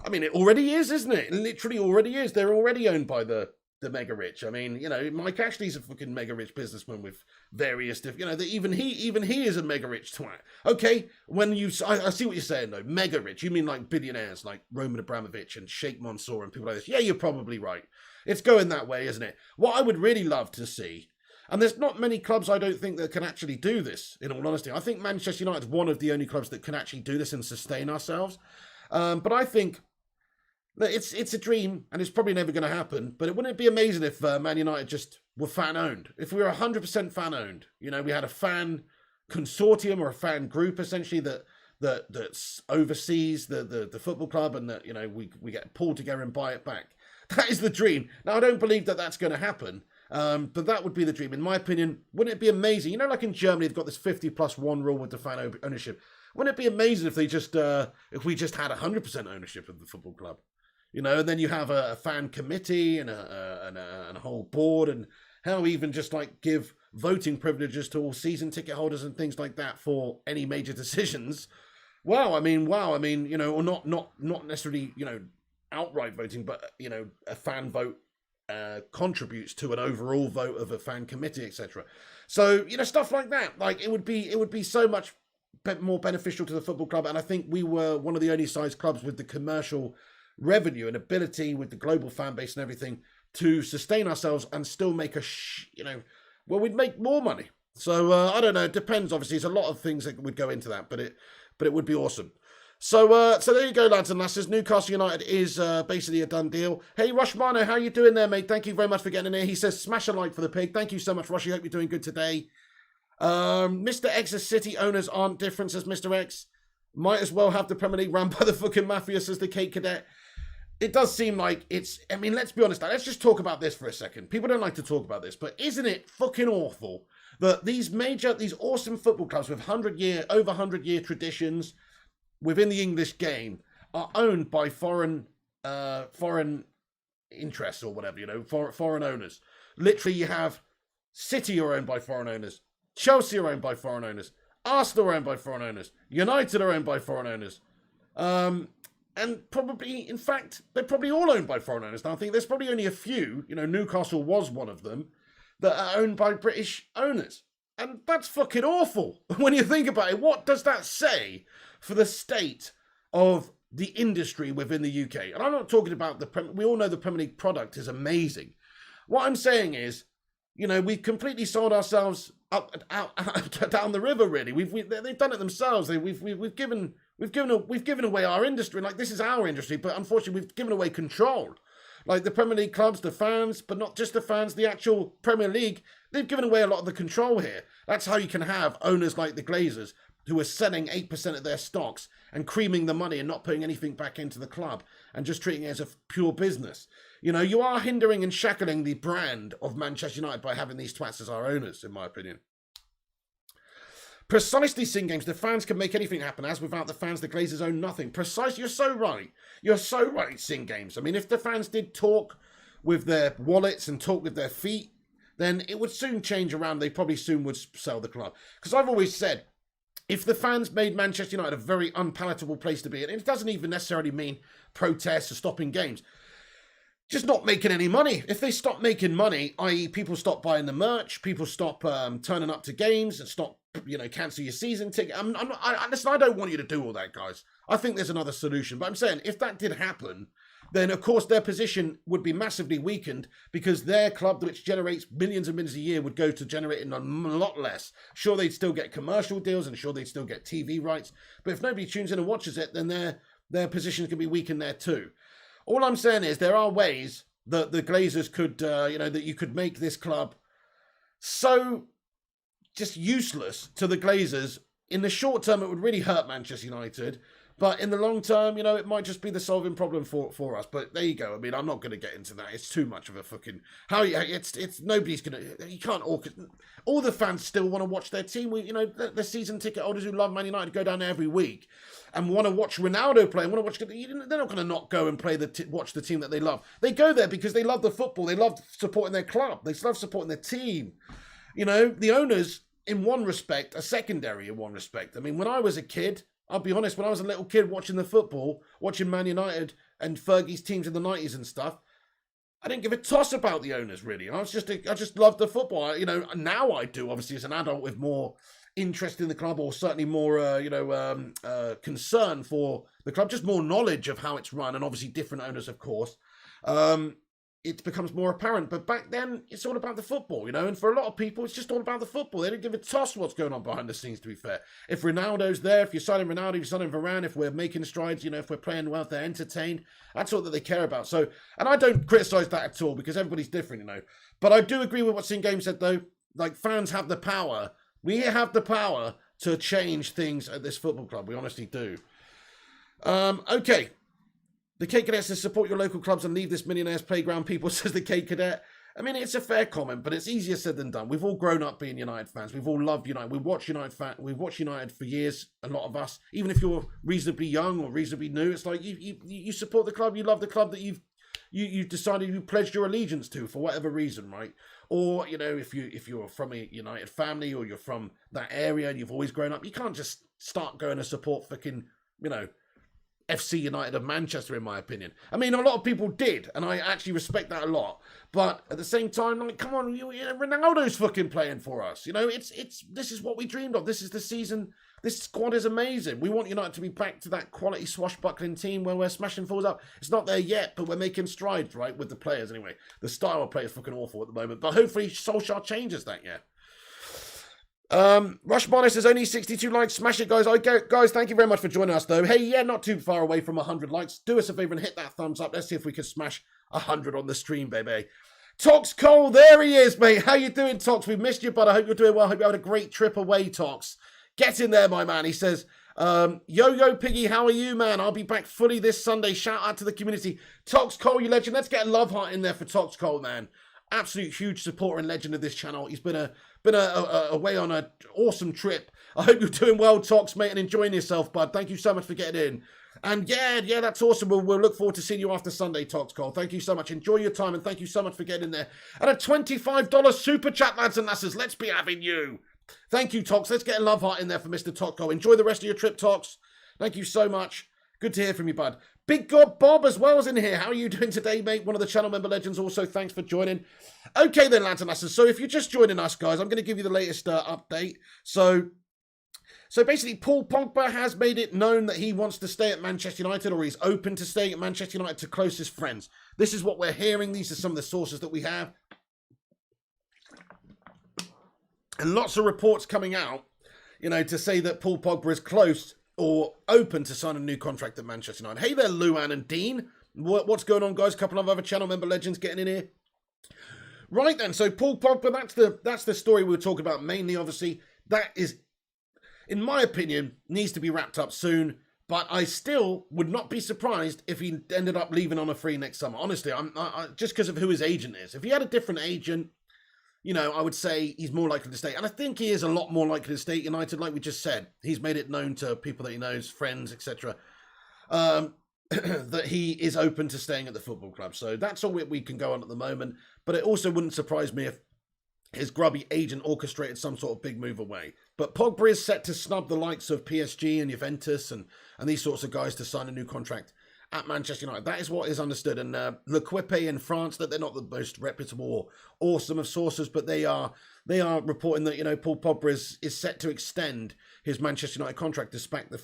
I mean, it already is, isn't it? It literally already is. They're already owned by the mega rich. I mean, Mike Ashley's a fucking mega rich businessman with various different, even he is a mega rich twat. Okay, I see what you're saying though. Mega rich, you mean like billionaires like Roman Abramovich and Sheikh Mansour and people like this. Yeah, you're probably right. It's going that way, isn't it? What I would really love to see, and there's not many clubs I don't think that can actually do this, in all honesty. I think Manchester United's one of the only clubs that can actually do this and sustain ourselves. But I think that it's a dream, and it's probably never going to happen. But wouldn't it be amazing if Man United just were fan-owned? If we were 100% fan-owned, we had a fan consortium or a fan group, essentially, that oversees the football club, and that, we get pulled together and buy it back. That is the dream. Now, I don't believe that that's going to happen, but that would be the dream. In my opinion, wouldn't it be amazing? Like in Germany, they've got this 50+1 rule with the fan ownership. Wouldn't it be amazing if we just had 100% ownership of the football club? You know, and then you have a fan committee and a whole board, and how even just like give voting privileges to all season ticket holders and things like that for any major decisions. Wow, I mean, you know, or not necessarily, you know, outright voting, but you know, a fan vote contributes to an overall vote of a fan committee, etc. So, you know, stuff like that. Like it would be so much more beneficial to the football club, and I think we were one of the only size clubs with the commercial revenue and ability with the global fan base and everything to sustain ourselves and still make you know, well, we'd make more money. So I don't know. It depends. Obviously, there's a lot of things that would go into that, but it would be awesome. So there you go, lads and lasses. Newcastle United is basically a done deal. Hey, Rushmano, how you doing there, mate? Thank you very much for getting in here. He says, smash a like for the pig. Thank you so much, Rushy. Hope you're doing good today. Mr. X's City owners aren't different, says Mr. X. Might as well have the Premier League run by the fucking mafia, says the Cape Cadet. It does seem like it's, I mean, let's be honest. Let's just talk about this for a second. People don't like to talk about this, but isn't it fucking awful that these awesome football clubs with over 100-year traditions within the English game are owned by foreign interests or whatever, you know, foreign owners. Literally, you have City are owned by foreign owners, Chelsea are owned by foreign owners, Arsenal are owned by foreign owners, United are owned by foreign owners, and probably, in fact, they're probably all owned by foreign owners. Now, I think there's probably only a few, you know, Newcastle was one of them, that are owned by British owners. And that's fucking awful. When you think about it, what does that say for the state of the industry within the UK? And I'm not talking about we all know the Premier League product is amazing. What I'm saying is, you know, we've completely sold ourselves out down the river, really. They've done it themselves. We've given away our industry. Like, this is our industry, but unfortunately we've given away control. Like the Premier League clubs, the fans, but not just the fans, the actual Premier League, they've given away a lot of the control here. That's how you can have owners like the Glazers who are selling 8% of their stocks and creaming the money and not putting anything back into the club and just treating it as a pure business. You know, you are hindering and shackling the brand of Manchester United by having these twats as our owners, in my opinion. Precisely, Sin Games, the fans can make anything happen, as without the fans, the Glazers own nothing. Precisely, you're so right. You're so right, Sin Games. I mean, if the fans did talk with their wallets and talk with their feet, then it would soon change around. They probably soon would sell the club. Because I've always said, if the fans made Manchester United a very unpalatable place to be, and it doesn't even necessarily mean protests or stopping games, just not making any money. If they stop making money, i.e. people stop buying the merch, people stop turning up to games and stop, you know, cancel your season ticket. Listen, I don't want you to do all that, guys. I think there's another solution. But I'm saying, if that did happen, then of course their position would be massively weakened because their club, which generates millions and millions a year, would go to generating a lot less. Sure, they'd still get commercial deals and sure, they'd still get TV rights. But if nobody tunes in and watches it, then their positions can be weakened there too. All I'm saying is there are ways that the Glazers could, you know, that you could make this club so just useless to the Glazers. In the short term, it would really hurt Manchester United. But in the long term, you know, it might just be the solving problem for us. But there you go. I mean, I'm not going to get into that. It's too much of a fucking... It's nobody's going to... You can't... All the fans still want to watch their team. You know, the season ticket holders who love Man United go down there every week and want to watch Ronaldo play and want to watch... They're not going to not go and play watch the team that they love. They go there because they love the football. They love supporting their club. They love supporting their team. You know, the owners, in one respect, are secondary in one respect. I mean, when I was a kid... I'll be honest, when I was a little kid watching the football, watching Man United and Fergie's teams in the 90s and stuff, I didn't give a toss about the owners, really. I just loved the football. You know, now I do, obviously, as an adult with more interest in the club or certainly more, concern for the club, just more knowledge of how it's run and obviously different owners, of course. It becomes more apparent. But back then, it's all about the football, you know, and for a lot of people, it's just all about the football. They don't give a toss what's going on behind the scenes, to be fair. If Ronaldo's there, if you're signing Ronaldo, if you're signing Varane, if we're making strides, you know, if we're playing well, if they're entertained, that's all that they care about. So, and I don't criticise that at all because everybody's different, you know. But I do agree with what Sin Game said, though. Like, fans have the power. We have the power to change things at this football club. We honestly do. Okay. The Cake Cadet says, support your local clubs and leave this millionaire's playground, people, says the Cake Cadet. I mean, it's a fair comment, but it's easier said than done. We've all grown up being United fans. We've all loved United. We've watched United for years. A lot of us, even if you're reasonably young or reasonably new, it's like you support the club. You love the club that you decided you pledged your allegiance to for whatever reason, right? Or if you're from a United family or you're from that area and you've always grown up, you can't just start going to support fucking FC United of Manchester, in my opinion. I mean, a lot of people did, and I actually respect that a lot. But at the same time, like, come on, Ronaldo's fucking playing for us. This is what we dreamed of. This is the season. This squad is amazing. We want United to be back to that quality swashbuckling team where we're smashing forwards up. It's not there yet, but we're making strides, right, with the players anyway. The style of play is fucking awful at the moment, but hopefully Solskjaer changes that, yeah. Rush Bonus says only 62 likes. Smash it, guys. Guys, thank you very much for joining us, though. Hey, yeah, not too far away from 100 likes. Do us a favor and hit that thumbs up. Let's see if we can smash 100 on the stream, baby. Tox Cole, there he is, mate. How you doing, Tox? We've missed you, bud. I hope you're doing well. I hope you had a great trip away, Tox. Get in there, my man. He says, Yo, Piggy, how are you, man? I'll be back fully this Sunday. Shout out to the community. Tox Cole, you legend. Let's get a love heart in there for Tox Cole, man. Absolute huge supporter and legend of this channel. He's been away on an awesome trip. I hope you're doing well, Tox, mate, and enjoying yourself, bud. Thank you so much for getting in. And yeah, that's awesome. We'll look forward to seeing you after Sunday, Tox Cole. Thank you so much. Enjoy your time, and thank you so much for getting in there. And a $25 super chat, lads and lasses. Let's be having you. Thank you, Tox. Let's get a love heart in there for Mr. Tox Cole. Enjoy the rest of your trip, Tox. Thank you so much. Good to hear from you, bud. Big God Bob as well is in here. How are you doing today, mate? One of the channel member legends also. Thanks for joining. Okay then, lads and lasses. So if you're just joining us, guys, I'm going to give you the latest update. So basically, Paul Pogba has made it known that he wants to stay at Manchester United, or he's open to staying at Manchester United to closest friends. This is what we're hearing. These are some of the sources that we have. And lots of reports coming out, to say that Paul Pogba is close or open to sign a new contract at Manchester United. Hey there, Luan and Dean. What's going on, guys? A couple of other channel member legends getting in here. Right then, so Paul Pogba, that's the story we were talking about mainly, obviously. That is, in my opinion, needs to be wrapped up soon. But I still would not be surprised if he ended up leaving on a free next summer. Honestly, I just because of who his agent is. If he had a different agent, I would say he's more likely to stay. And I think he is a lot more likely to stay at United, like we just said. He's made it known to people that he knows, friends, etc., that he is open to staying at the football club. So that's all we can go on at the moment. But it also wouldn't surprise me if his grubby agent orchestrated some sort of big move away. But Pogba is set to snub the likes of PSG and Juventus and these sorts of guys to sign a new contract at Manchester United. That is what is understood. And L'Equipe in France, that they're not the most reputable or awesome of sources, but they are reporting that, Paul Pogba is set to extend his Manchester United contract despite the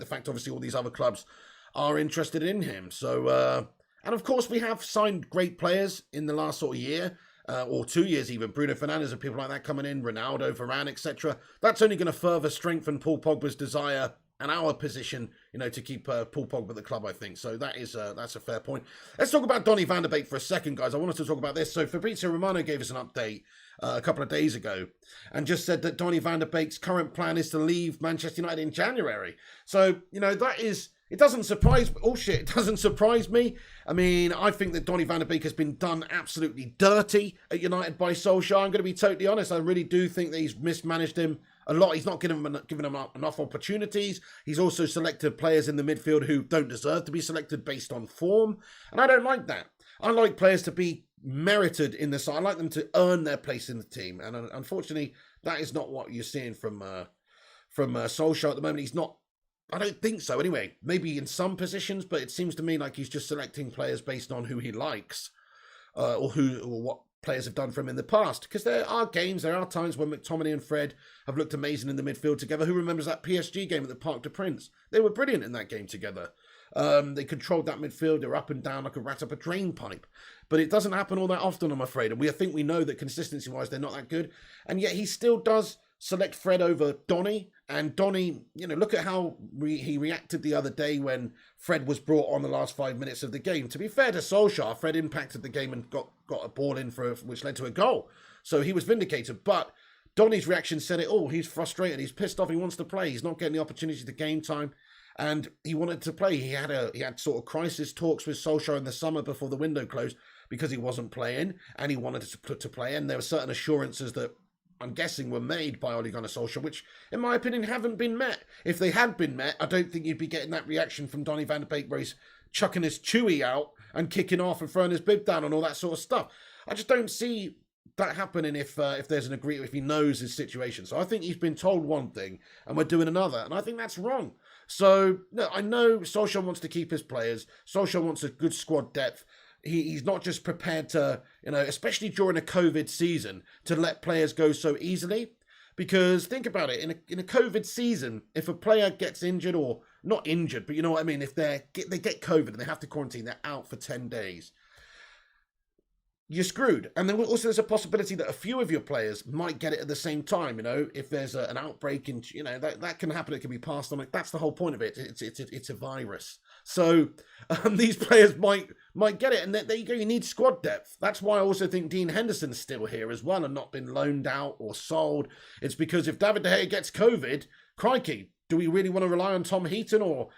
fact, obviously, all these other clubs are interested in him. So, and of course, we have signed great players in the last sort of year, or 2 years even. Bruno Fernandes and people like that coming in, Ronaldo, Varane, etc. That's only going to further strengthen Paul Pogba's desire and our position, to keep Paul Pogba at the club, I think. So that's a fair point. Let's talk about Donny van de Beek for a second, guys. I wanted to talk about this. So Fabrizio Romano gave us an update a couple of days ago and just said that Donny van de Beek's current plan is to leave Manchester United in January. So, that is... It doesn't surprise me. Oh, shit. It doesn't surprise me. I mean, I think that Donny van de Beek has been done absolutely dirty at United by Solskjaer. I'm going to be totally honest. I really do think that he's mismanaged him a lot. He's not giving him enough opportunities. He's also selected players in the midfield who don't deserve to be selected based on form. And I don't like that. I like players to be merited in the side. I like them to earn their place in the team. And unfortunately, that is not what you're seeing from Solskjaer at the moment. He's not. I don't think so anyway. Maybe in some positions, but it seems to me like he's just selecting players based on who he likes or what players have done for him in the past. Because there are times when McTominay and Fred have looked amazing in the midfield together. Who remembers that PSG game at the Parc des Princes? They were brilliant in that game together. They controlled that midfield. They were up and down like a rat up a drain pipe. But it doesn't happen all that often, I'm afraid. And I think we know that consistency-wise, they're not that good. And yet he still does select Fred over Donny. And Donny, look at how he reacted the other day when Fred was brought on the last 5 minutes of the game. To be fair to Solskjaer, Fred impacted the game and got a ball in which led to a goal. So he was vindicated. But Donny's reaction said it all. He's frustrated. He's pissed off. He wants to play. He's not getting the opportunity to game time. And he wanted to play. He had sort of crisis talks with Solskjaer in the summer before the window closed. because he wasn't playing and he wanted to play. And there were certain assurances that I'm guessing were made by Ole Gunnar Solskjaer, which, in my opinion, haven't been met. If they had been met, I don't think you'd be getting that reaction from Donny van de Beek where he's chucking his chewy out and kicking off and throwing his bib down and all that sort of stuff. I just don't see that happening if there's an agreement, if he knows his situation. So I think he's been told one thing and we're doing another, and I think that's wrong. So no, I know Solskjaer wants to keep his players. Solskjaer wants a good squad depth. He's not just prepared to, especially during a COVID season, to let players go so easily. Because think about it, in a COVID season, if a player gets injured, or not injured, but you know what I mean, if they get COVID and they have to quarantine, they're out for 10 days. You're screwed. And then also there's a possibility that a few of your players might get it at the same time. If there's an outbreak, and that can happen. It can be passed on. That's the whole point of it. It's a virus. So these players might get it, and there you go. You need squad depth. That's why I also think Dean Henderson's still here as well and not been loaned out or sold. It's because if David De Gea gets COVID, crikey, do we really want to rely on Tom Heaton or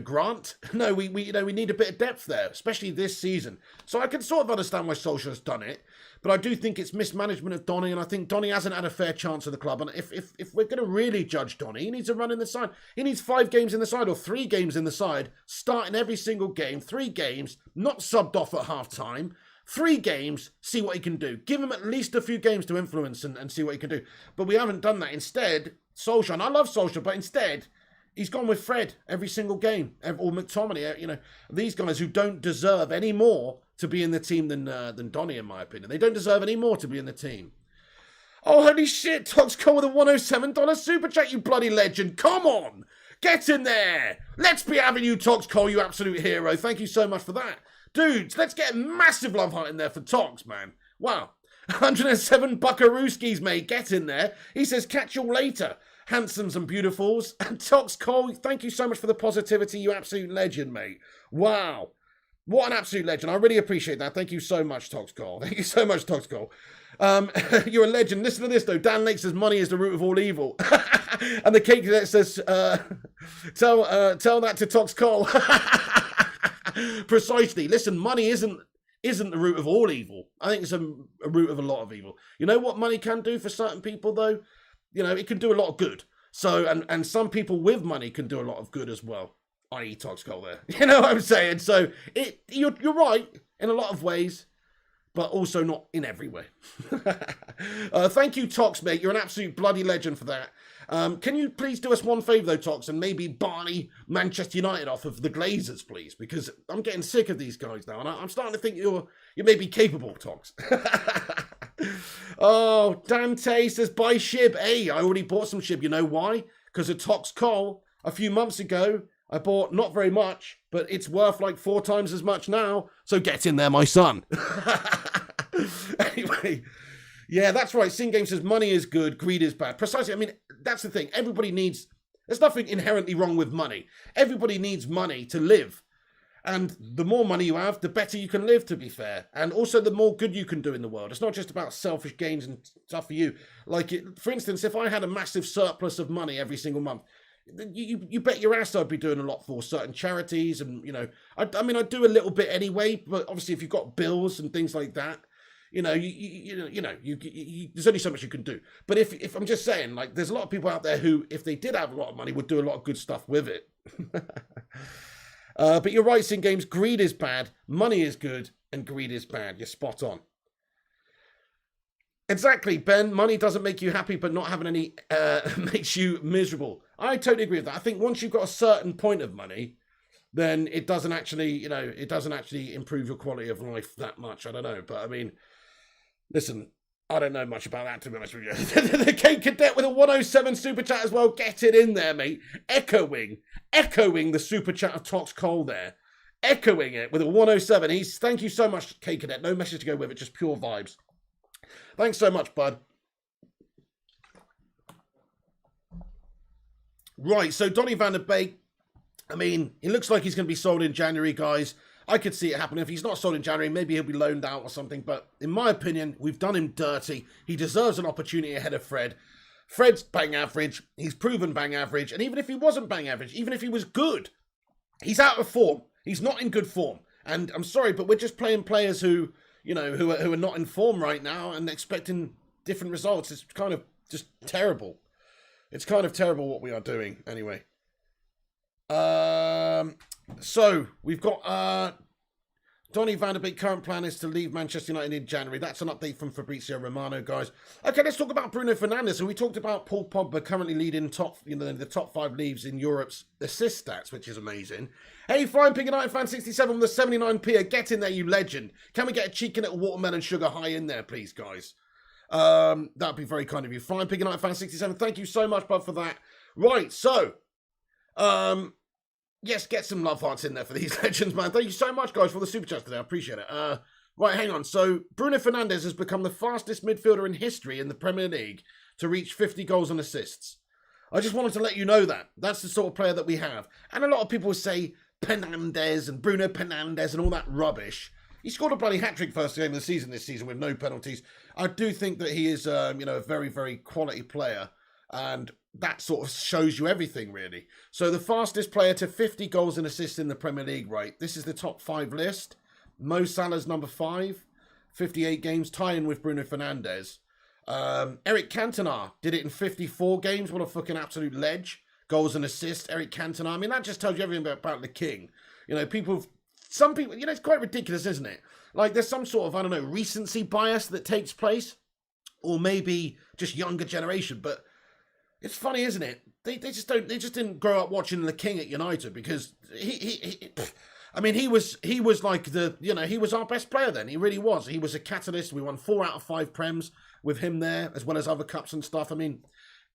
Grant? No, we need a bit of depth there, especially this season. So I can sort of understand why Solskjaer's done it, but I do think it's mismanagement of Donny, and I think Donny hasn't had a fair chance of the club. And if we're going to really judge Donny, he needs a run in the side. He needs 5 games in the side or 3 games in the side, starting every single game, 3 games, not subbed off at half time. 3 games, see what he can do. Give him at least a few games to influence and see what he can do. But we haven't done that. Instead, Solskjaer, and I love Solskjaer, but instead, he's gone with Fred every single game, or McTominay. These guys who don't deserve any more to be in the team than Donny, in my opinion. They don't deserve any more to be in the team. Oh, holy shit, Tox Cole with a $107 super chat, you bloody legend. Come on, get in there. Let's be having you, Tox Cole, you absolute hero. Thank you so much for that. Dudes, let's get a massive love heart in there for Tox, man. Wow. 107 buckarooskies, mate. Get in there. He says, catch you all later. Handsomes and beautifuls. And Tox Cole, thank you so much for the positivity, you absolute legend, mate. Wow. What an absolute legend. I really appreciate that. Thank you so much, Tox Cole. Thank you so much, Tox Cole. You're a legend. Listen to this, though. Dan Lake says money is the root of all evil. And the cake that says, tell that to Tox Cole. Precisely. Listen, money isn't the root of all evil. I think it's a root of a lot of evil. You know what money can do for certain people, though? It can do a lot of good. So, and some people with money can do a lot of good as well. I.e. Tox Cole there. You know what I'm saying? So, you're right in a lot of ways, but also not in every way. Thank you, Tox, mate. You're an absolute bloody legend for that. Can you please do us one favour, though, Tox, and maybe Barney Manchester United off of the Glazers, please? Because I'm getting sick of these guys now, and I'm starting to think you're maybe capable, Tox. Oh, Dante says, buy Shib. Hey, I already bought some Shib. You know why? Because of Tox Cole. A few months ago, I bought not very much, but it's worth like 4 times as much now. So get in there, my son. Anyway, yeah, that's right. Sin Game says money is good, greed is bad. Precisely. I mean, that's the thing. There's nothing inherently wrong with money. Everybody needs money to live. And the more money you have, the better you can live, to be fair. And also the more good you can do in the world. It's not just about selfish gains and stuff for you. For instance, if I had a massive surplus of money every single month, you bet your ass I'd be doing a lot for certain charities. And, I mean, I do a little bit anyway. But obviously, if you've got bills and things like that, there's only so much you can do. But if I'm just saying, like, there's a lot of people out there who, if they did have a lot of money, would do a lot of good stuff with it. But you're right, Sin Games. Greed is bad, money is good, and greed is bad. You're spot on. Exactly, Ben. Money doesn't make you happy, but not having any makes you miserable. I totally agree with that. I think once you've got a certain point of money, then it doesn't actually, improve your quality of life that much. I don't know. But I mean, listen, I don't know much about that, to be honest with you. The Cake Cadet with a 107 super chat as well. Get it in there, mate. Echoing the super chat of Tox Cole there. Echoing it with a 107. Thank you so much, Cake Cadet. No message to go with it, just pure vibes. Thanks so much, bud. Right, so Donny van de Beek, I mean, it looks like he's going to be sold in January, guys. I could see it happening. If he's not sold in January, maybe he'll be loaned out or something. But in my opinion, we've done him dirty. He deserves an opportunity ahead of Fred. Fred's bang average. He's proven bang average. And even if he wasn't bang average, even if he was good, he's out of form. He's not in good form. And I'm sorry, but we're just playing players who, who are not in form right now and expecting different results. It's kind of just terrible. It's kind of terrible what we are doing. Anyway. So we've got Donny van der Beek. Current plan is to leave Manchester United in January. That's an update from Fabrizio Romano, guys. Okay, let's talk about Bruno Fernandes. So we talked about Paul Pogba currently leading the top 5 leagues in Europe's assist stats, which is amazing. Hey, Flying Pig United fan 67 with the 79p. Get in there, you legend. Can we get a cheeky little watermelon sugar high in there, please, guys? That'd be very kind of you. Flying Pig United fan 67. Thank you so much, bud, for that. Right, so yes, get some love hearts in there for these legends, man. Thank you so much, guys, for the super chats today. I appreciate it. Right, hang on. So, Bruno Fernandes has become the fastest midfielder in history in the Premier League to reach 50 goals and assists. I just wanted to let you know that. That's the sort of player that we have. And a lot of people say Fernandes and Bruno Fernandes and all that rubbish. He scored a bloody hat-trick first game of the season this season with no penalties. I do think that he is, a very, very quality player. And that sort of shows you everything, really. So the fastest player to 50 goals and assists in the Premier League, right? This is the top 5 list. Mo Salah's number 5, 58 games, tying with Bruno Fernandes. Eric Cantona did it in 54 games. What a fucking absolute ledge. Goals and assists, Eric Cantona. I mean, that just tells you everything about the king. Some people, it's quite ridiculous, isn't it? Like, there's some sort of, I don't know, recency bias that takes place. Or maybe just younger generation, but it's funny, isn't it? They just didn't grow up watching the King at United because he was like he was our best player then. He really was. He was a catalyst. We won 4 out of 5 Prems with him there, as well as other cups and stuff. I mean,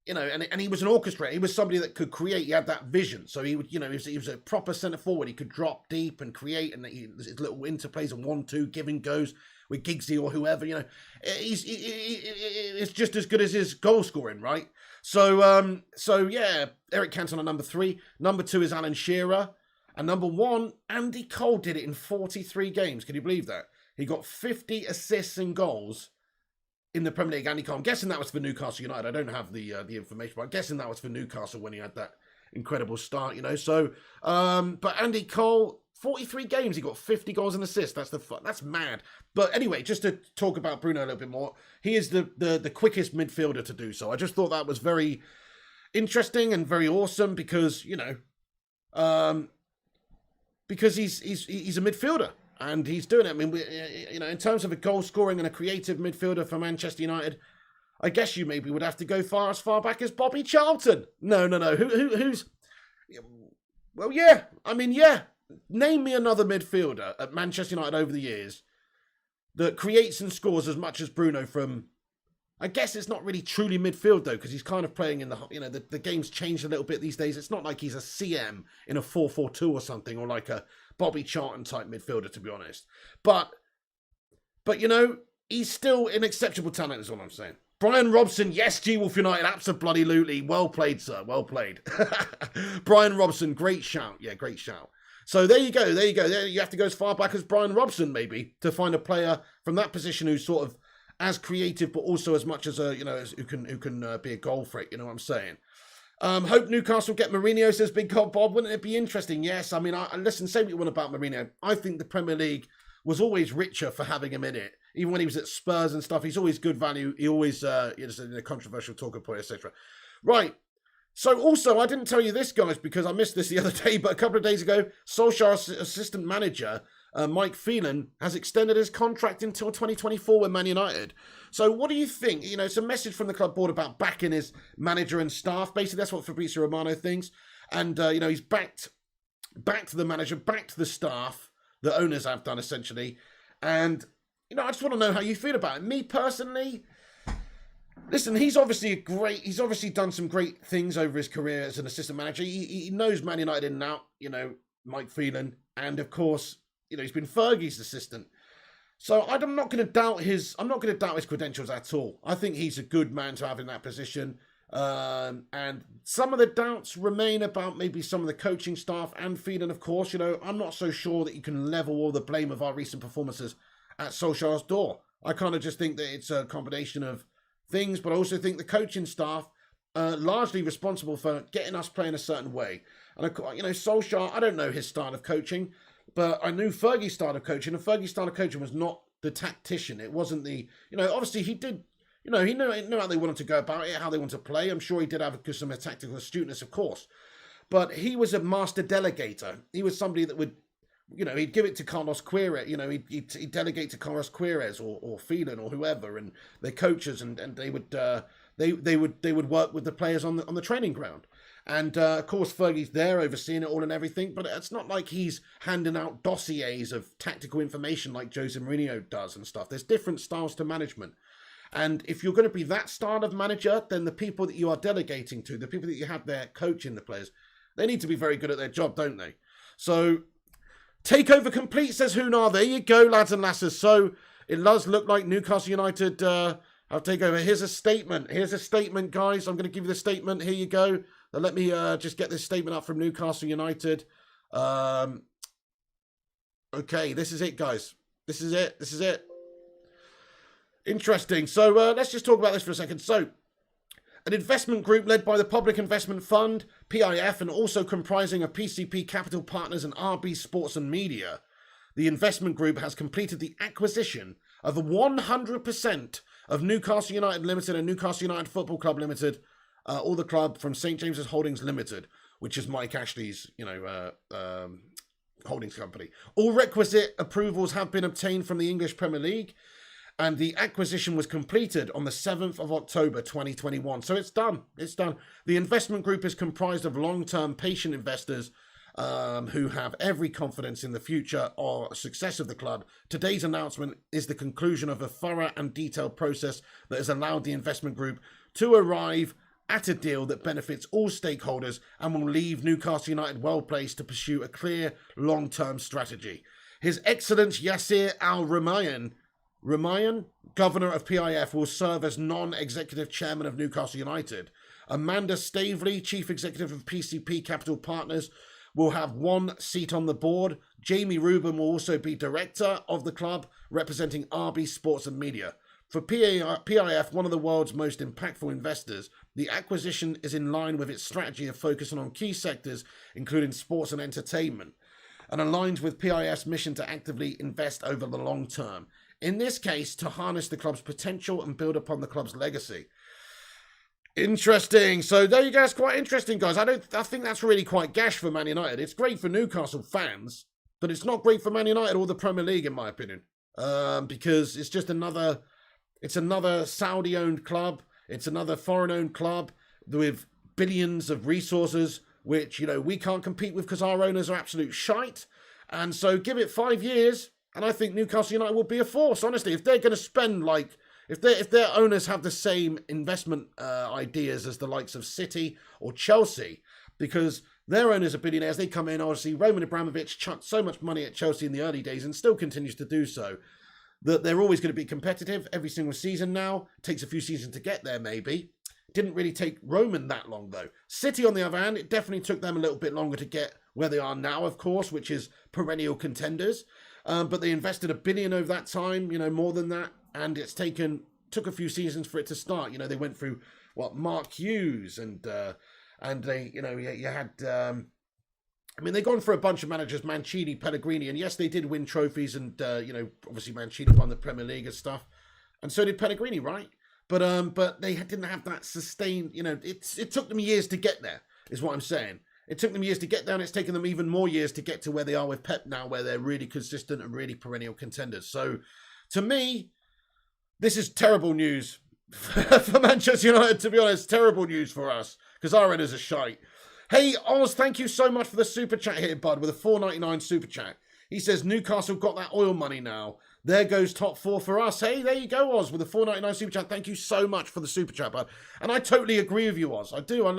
and he was an orchestrator. He was somebody that could create. He had that vision. So he would, he was a proper centre forward. He could drop deep and create, and his little interplays and 1-2 giving goes with Giggsy or whoever. It's just as good as his goal scoring, right? So yeah, Eric Cantona number 3. Number 2 is Alan Shearer. And number 1, Andy Cole did it in 43 games. Can you believe that? He got 50 assists and goals in the Premier League. Andy Cole. I'm guessing that was for Newcastle United. I don't have the information, but I'm guessing that was for Newcastle when he had that incredible start, So, but Andy Cole, 43 games, he got 50 goals and assists. That's mad. But anyway, just to talk about Bruno a little bit more, he is the quickest midfielder to do so. I just thought that was very interesting and very awesome because because he's a midfielder and he's doing it. I mean, in terms of a goal scoring and a creative midfielder for Manchester United, I guess you maybe would have to go as far back as Bobby Charlton. No. Who's? Well, yeah. I mean, yeah. Name me another midfielder at Manchester United over the years that creates and scores as much as Bruno from... I guess it's not really truly midfield, though, because he's kind of playing in the... the game's changed a little bit these days. It's not like he's a CM in a 4-4-2 or something, or like a Bobby Charlton-type midfielder, to be honest. But he's still an exceptional talent, is all I'm saying. Brian Robson, yes, G-Wolf United, absolutely. Well played, sir. Well played. Brian Robson, great shout. Yeah, great shout. So there you go. There you have to go as far back as Brian Robson, maybe, to find a player from that position who's sort of as creative, but also as much as who can be a goal threat. You know what I'm saying? Hope Newcastle get Mourinho, says Big God Bob. Wouldn't it be interesting? Yes. I mean, listen, say what you want about Mourinho. I think the Premier League was always richer for having him in it. Even when he was at Spurs and stuff, he's always good value. He always is a controversial talker point, etc. Right. So also, I didn't tell you this, guys, because I missed this the other day, but a couple of days ago, Solskjaer's assistant manager, Mike Phelan, has extended his contract until 2024 with Man United. So what do you think? It's a message from the club board about backing his manager and staff. Basically, that's what Fabrizio Romano thinks. And, he's backed to the manager, backed to the staff, the owners have done, essentially. And, I just want to know how you feel about it. Me, personally... Listen, he's obviously done some great things over his career as an assistant manager. He knows Man United in and out, Mike Phelan. And of course, he's been Fergie's assistant. So I'm not going to doubt his credentials at all. I think he's a good man to have in that position. And some of the doubts remain about maybe some of the coaching staff and Phelan, of course. I'm not so sure that you can level all the blame of our recent performances at Solskjaer's door. I kind of just think that it's a combination of things, but I also think the coaching staff are largely responsible for getting us playing a certain way. And Solskjaer, I don't know his style of coaching. but I knew Fergie started coaching, and Fergie started coaching was not the tactician. It wasn't the, obviously he did, he knew how they wanted to go about it, how they wanted to play. I'm sure he did have some tactical astuteness, of course. But he was a master delegator. He was somebody that would, he'd give it to Carlos Queiroz. He'd delegate to Carlos Queiroz or Phelan or whoever, and their coaches, and they would they would work with the players on the training ground. And of course, Fergie's there overseeing it all and everything. But it's not like he's handing out dossiers of tactical information like Jose Mourinho does and stuff. There's different styles to management. And if you're going to be that style of manager, then the people that you are delegating to, the people that you have there coaching the players, they need to be very good at their job, don't they? So, takeover complete, says Hunar. There you go, lads and lasses. So, it does look like Newcastle United have takeover. Here's a statement. Here's a statement, guys. I'm going to give you the statement. Here you go. Now, let me just get this statement up from Newcastle United. Okay, this is it, guys. This is it. This is it. Interesting. So, let's just talk about this for a second. So, an investment group led by the Public Investment Fund, PIF, and also comprising of PCP Capital Partners and RB Sports and Media. The investment group has completed the acquisition of 100% of Newcastle United Limited and Newcastle United Football Club Limited, or the club from St. James's Holdings Limited, which is Mike Ashley's, holdings company. All requisite approvals have been obtained from the English Premier League, and the acquisition was completed on the 7th of October 2021. So it's done. It's done. The investment group is comprised of long-term patient investors who have every confidence in the future or success of the club. Today's announcement is the conclusion of a thorough and detailed process that has allowed the investment group to arrive at a deal that benefits all stakeholders and will leave Newcastle United well placed to pursue a clear long-term strategy. His Excellency Yasser Al-Rumayyan, Governor of PIF, will serve as non-executive chairman of Newcastle United. Amanda Staveley, Chief Executive of PCP Capital Partners, will have one seat on the board. Jamie Rubin will also be director of the club, representing RB Sports and Media. For PIF, one of the world's most impactful investors, the acquisition is in line with its strategy of focusing on key sectors, including sports and entertainment, and aligns with PIF's mission to actively invest over the long term. In this case, to harness the club's potential and build upon the club's legacy. Interesting. So there you go. It's quite interesting, guys. I think that's really quite gash for Man United. It's great for Newcastle fans, but it's not great for Man United or the Premier League, in my opinion, because it's just another Saudi-owned club. It's another foreign-owned club with billions of resources, which we can't compete with because our owners are absolute shite. And so give it 5 years, and I think Newcastle United will be a force. Honestly, if they're going to spend if their owners have the same investment ideas as the likes of City or Chelsea, because their owners are billionaires, they come in, obviously Roman Abramovich chucked so much money at Chelsea in the early days and still continues to do so, that they're always going to be competitive every single season now. It takes a few seasons to get there, maybe. It didn't really take Roman that long, though. City, on the other hand, it definitely took them a little bit longer to get where they are now, of course, which is perennial contenders. But they invested $1 billion over that time, more than that, and it's took a few seasons for it to start. They went through Mark Hughes and they, you had. They've gone for a bunch of managers, Mancini, Pellegrini, and yes, they did win trophies, and obviously Mancini won the Premier League and stuff, and so did Pellegrini, right? But they didn't have that sustained. It took them years to get there, is what I'm saying. It took them years to get there, and it's taken them even more years to get to where they are with Pep now, where they're really consistent and really perennial contenders. So, to me, this is terrible news for Manchester United, to be honest. Terrible news for us, because our owners are shite. Hey, Oz, thank you so much for the super chat here, bud, with a $4.99 super chat. He says, Newcastle got that oil money now. There goes top four for us. Hey, there you go, Oz, with a $4.99 super chat. Thank you so much for the super chat, bud. And I totally agree with you, Oz. I do. I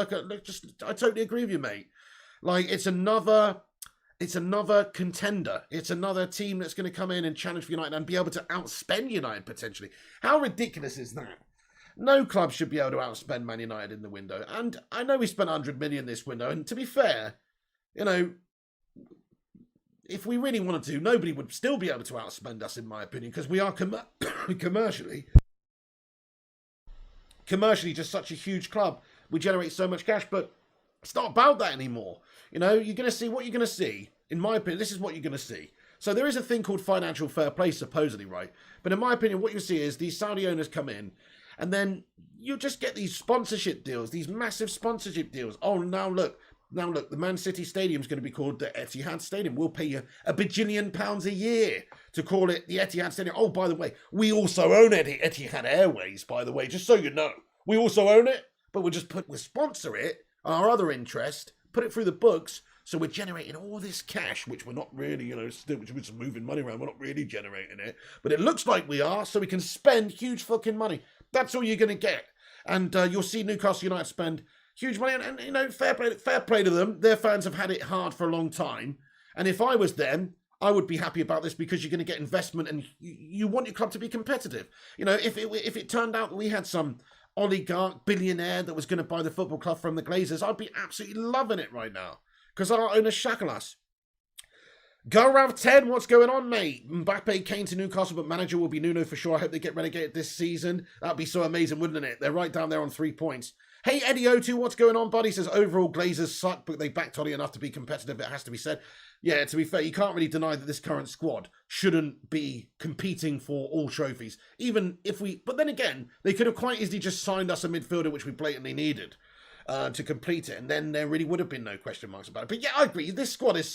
totally agree with you, mate. It's another contender. It's another team that's going to come in and challenge for United and be able to outspend United potentially. How ridiculous is that? No club should be able to outspend Man United in the window. And I know we spent 100 million this window. And to be fair, if we really wanted to, nobody would still be able to outspend us, in my opinion, because we are commercially just such a huge club. We generate so much cash, but it's not about that anymore. You're going to see what you're going to see in my opinion, this is what you're going to see. So there is a thing called financial fair play, supposedly, right? But in my opinion, what you see is these Saudi owners come in, and then you just get these sponsorship deals, these massive sponsorship deals. Oh, now look, the Man City Stadium is going to be called the Etihad Stadium. We'll pay you £1 billion a year to call it the Etihad Stadium. Oh, by the way, we also own Etihad Airways, by the way, just so you know. We also own it, but we'll sponsor it, our other interest, put it through the books. So we're generating all this cash, which we're not really, still, which we're just moving money around. We're not really generating it. But it looks like we are, so we can spend huge fucking money. That's all you're going to get. And you'll see Newcastle United spend huge money. And fair play to them. Their fans have had it hard for a long time. And if I was them, I would be happy about this because you're going to get investment and you want your club to be competitive. If it turned out that we had some oligarch billionaire that was going to buy the football club from the Glazers, I'd be absolutely loving it right now. Because our owners shackle us. Go Rav 10, what's going on, mate? Mbappe came to Newcastle, but manager will be Nuno for sure. I hope they get relegated this season. That'd be so amazing, wouldn't it? They're right down there on 3 points. Hey, Eddie O2, what's going on, buddy? Says, overall, Glazers suck, but they backed Ollie enough to be competitive, it has to be said. Yeah, to be fair, you can't really deny that this current squad shouldn't be competing for all trophies. Even if but then again, they could have quite easily just signed us a midfielder, which we blatantly needed. To complete it, and then there really would have been no question marks about it. But yeah, I agree. This squad is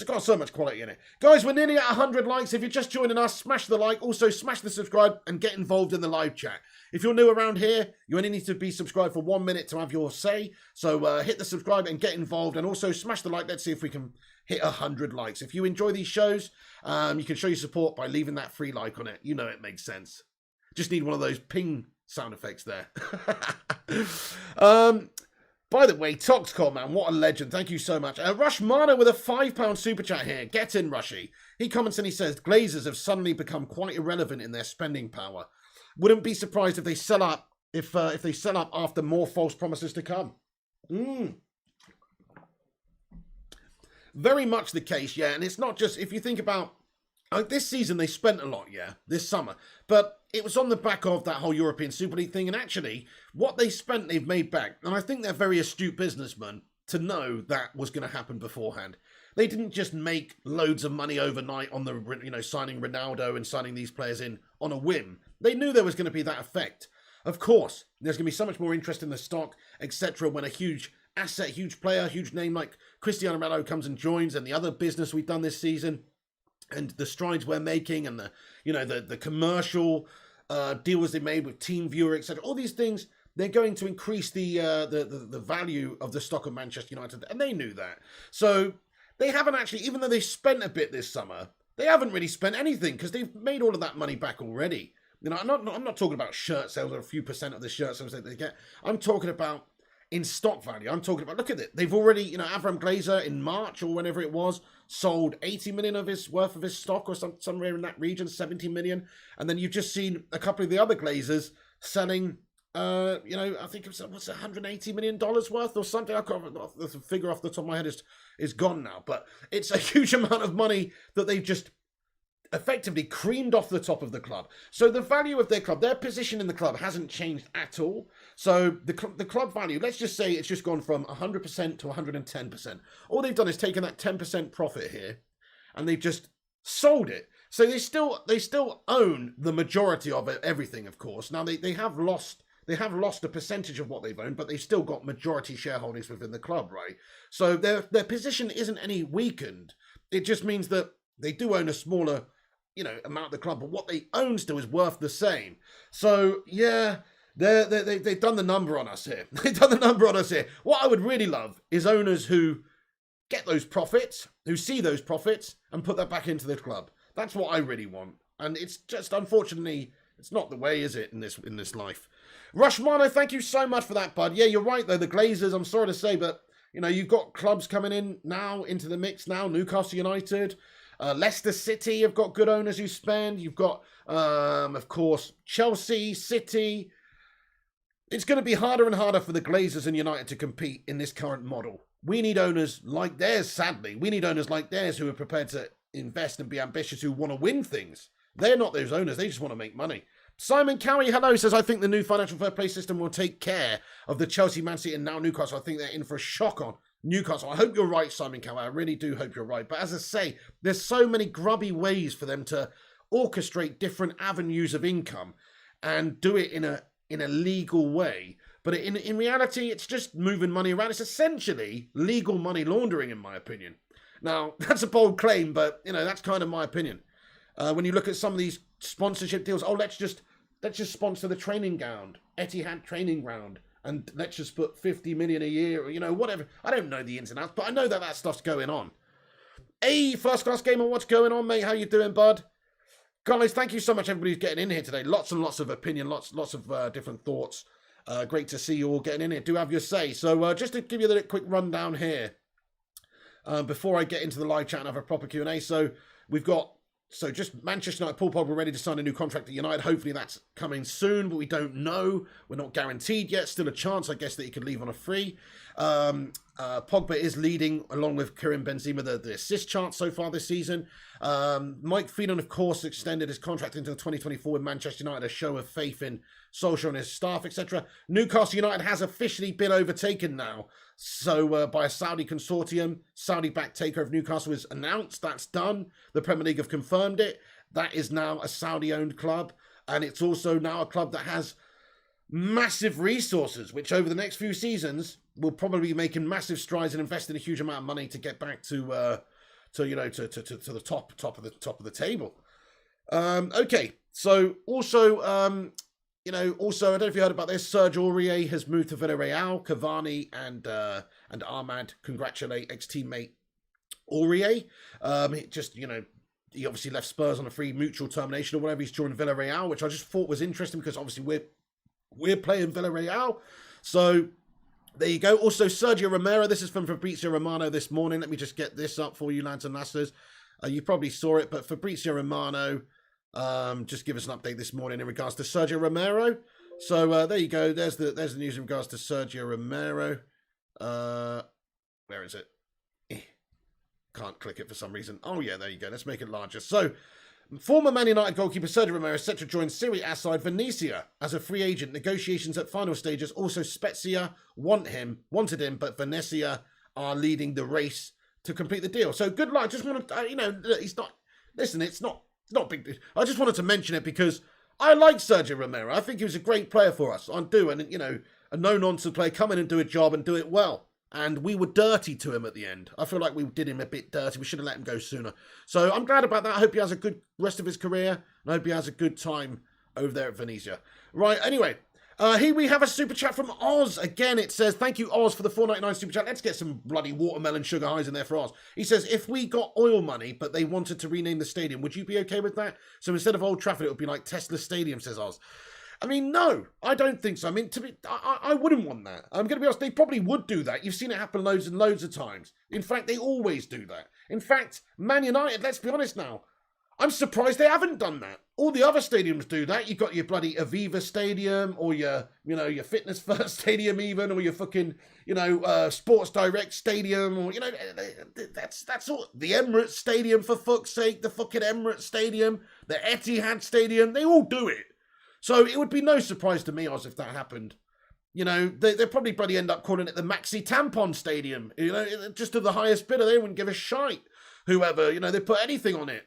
got so much quality in it. Guys, we're nearly at 100 likes. If you're just joining us, smash the like. Also, smash the subscribe and get involved in the live chat. If you're new around here, you only need to be subscribed for 1 minute to have your say. So hit the subscribe and get involved. And also smash the like. Let's see if we can hit 100 likes. If you enjoy these shows, you can show your support by leaving that free like on it. You know it makes sense. Just need one of those ping sound effects there. By the way, Toxcom, man, what a legend. Thank you so much. Rush Mano with a £5 super chat here. Get in, Rushy. He comments and he says, Glazers have suddenly become quite irrelevant in their spending power. Wouldn't be surprised if they sell up if they sell up after more false promises to come. Very much the case, yeah. And it's not just, if you think about, this season they spent a lot, yeah, this summer. But it was on the back of that whole European Super League thing. And actually, what they spent, they've made back. And I think they're very astute businessmen to know that was going to happen beforehand. They didn't just make loads of money overnight on the, signing Ronaldo and signing these players in on a whim. They knew there was going to be that effect. Of course, there's going to be so much more interest in the stock, etc. when a huge asset, huge player, huge name like Cristiano Ronaldo comes and joins, and the other business we've done this season, and the strides we're making, and the commercial deals they made with TeamViewer, etc. All these things, they're going to increase the value of the stock of Manchester United, and they knew that. So they haven't actually, even though they spent a bit this summer, they haven't really spent anything because they've made all of that money back already. I'm not talking about shirt sales or a few percent of the shirt sales that they get. I'm talking about in stock value. I'm talking about, look at it. They've already, Avram Glazer in March or whenever it was, sold 80 million of his worth of his stock or somewhere in that region, 70 million. And then you've just seen a couple of the other Glazers selling, I think it was, what's it, $180 million worth or something. I can't remember, the figure off the top of my head is gone now. But it's a huge amount of money that they've just effectively creamed off the top of the club. So the value of their club, their position in the club hasn't changed at all. So the club value, let's just say it's just gone from 100% to 110%. All they've done is taken that 10% profit here and they've just sold it. So they still own the majority of it, everything, of course. Now they have lost a percentage of what they've owned, but they've still got majority shareholdings within the club, right? So their position isn't any weakened. It just means that they do own a smaller amount of the club, but what they own still is worth the same. So yeah, they've done the number on us here. They've done the number on us here. What I would really love is owners who get those profits, who see those profits and put that back into the club. That's what I really want. And it's just, unfortunately, it's not the way, is it, in this life. Rushmano, thank you so much for that, bud. Yeah, you're right though. The Glazers, I'm sorry to say, but you've got clubs coming in now into the mix now. Newcastle United. Leicester City have got good owners who spend. You've got, of course, Chelsea, City. It's going to be harder and harder for the Glazers and United to compete in this current model. We need owners like theirs, sadly. We need owners like theirs who are prepared to invest and be ambitious, who want to win things. They're not those owners. They just want to make money. Simon Cowie, hello, says, I think the new financial fair play system will take care of the Chelsea, Man City, and now Newcastle. I think they're in for a shock on Newcastle. I hope you're right, Simon Cowell. I really do hope you're right. But as I say, there's so many grubby ways for them to orchestrate different avenues of income and do it in a legal way. But in reality, it's just moving money around. It's essentially legal money laundering, in my opinion. Now, that's a bold claim, but, you know, that's kind of my opinion. When you look at some of these sponsorship deals, let's just sponsor the training ground, Etihad training ground, and let's just put 50 million a year, or, you know, whatever. I don't know the ins and outs, but I know that stuff's going on. Hey, First Class Gamer, what's going on, mate? How you doing, bud? Guys, thank you so much, everybody who's getting in here today. Lots and lots of opinion, lots of different thoughts. Great to see you all getting in here. Do have your say. So just to give you a quick rundown here, before I get into the live chat and have a proper Q&A. So we've got, just Manchester United, Paul Pogba ready to sign a new contract at United. Hopefully that's coming soon, but we don't know. We're not guaranteed yet. Still a chance, I guess, that he could leave on a free. Pogba is leading, along with Karim Benzema, the assist chart so far this season. Mike Phelan, of course, extended his contract until 2024 with Manchester United, a show of faith in Solskjaer and his staff, etc. Newcastle United has officially been overtaken now. So by a Saudi consortium, Saudi-backed takeover of Newcastle is announced. That's done. The Premier League have confirmed it. That is now a Saudi-owned club. And it's also now a club that has massive resources, which over the next few seasons will probably be making massive strides and investing a huge amount of money to get back to the top of the table. Okay, so also I don't know if you heard about this. Serge Aurier has moved to Villarreal. Cavani and Ahmad congratulate ex-teammate Aurier. He obviously left Spurs on a free mutual termination or whatever. He's joined Villarreal, which I just thought was interesting because obviously we're playing Villarreal. So there you go. Also, Sergio Romero. This is from Fabrizio Romano this morning. Let me just get this up for you, lads and lasses. You probably saw it, but Fabrizio Romano just give us an update this morning in regards to Sergio Romero. So there you go. There's the news in regards to Sergio Romero. Where is it? Can't click it for some reason. Oh yeah, there you go. Let's make it larger. So, former Man United goalkeeper Sergio Romero is set to join Serie A side Venezia as a free agent. Negotiations at final stages. Also, Spezia wanted him, but Venezia are leading the race to complete the deal. So good luck. Just want to, he's not. Listen, it's not big. I just wanted to mention it because I like Sergio Romero. I think he was a great player for us. I do, and a no-nonsense player, come in and do a job and do it well. And we were dirty to him at the end. I feel like we did him a bit dirty. We should have let him go sooner. So I'm glad about that. I hope he has a good rest of his career. And I hope he has a good time over there at Venezia. Right, anyway. Here we have a super chat from Oz. Again, it says, thank you, Oz, for the $4.99 super chat. Let's get some bloody watermelon sugar highs in there for Oz. He says, if we got oil money, but they wanted to rename the stadium, would you be okay with that? So instead of Old Trafford, it would be like Tesla Stadium, says Oz. I mean, no, I don't think so. I mean, I wouldn't want that. I'm going to be honest, they probably would do that. You've seen it happen loads and loads of times. In fact, they always do that. In fact, Man United, let's be honest now, I'm surprised they haven't done that. All the other stadiums do that. You've got your bloody Aviva Stadium, or your Fitness First Stadium even, or your fucking, Sports Direct Stadium, or, that's all. The Emirates Stadium, for fuck's sake, the fucking Emirates Stadium, the Etihad Stadium, they all do it. So it would be no surprise to me, Oz, if that happened. They'd probably bloody end up calling it the Maxi Tampon Stadium. Just to the highest bidder, they wouldn't give a shite. Whoever, they put anything on it.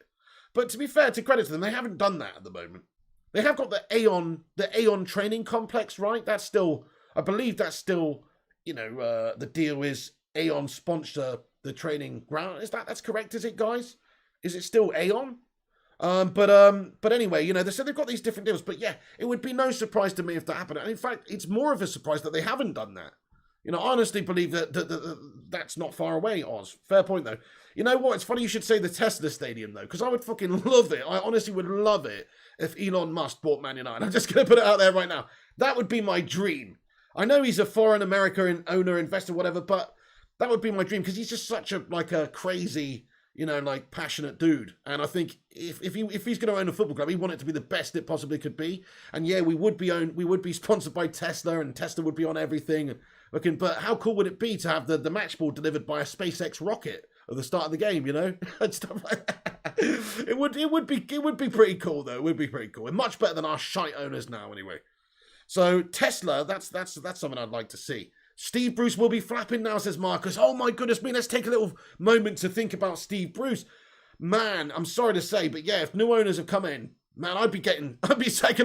But to be fair, to credit to them, they haven't done that at the moment. They have got the Aeon training complex, right? That's still, I believe that's still, the deal is Aeon sponsor the training ground. That's correct, is it, guys? Is it still Aeon? But anyway, they said they've got these different deals. But yeah, it would be no surprise to me if that happened. And in fact, it's more of a surprise that they haven't done that. I honestly believe that's not far away, Oz. Fair point, though. You know what? It's funny you should say the Tesla Stadium, though, because I would fucking love it. I honestly would love it if Elon Musk bought Man United. I'm just going to put it out there right now. That would be my dream. I know he's a foreign American owner, investor, whatever, but that would be my dream because he's just such a crazy, passionate dude. And I think if he's going to own a football club, he want it to be the best it possibly could be. And yeah, we would be sponsored by Tesla, and Tesla would be on everything. But how cool would it be to have the match ball delivered by a SpaceX rocket at the start of the game, and stuff like that. It would be pretty cool, though. It would be pretty cool. And much better than our shite owners now, anyway. So Tesla, that's something I'd like to see. Steve Bruce will be flapping now, says Marcus. Oh my goodness me, let's take a little moment to think about Steve Bruce. Man, I'm sorry to say, but yeah, if new owners have come in, man, I'd be taking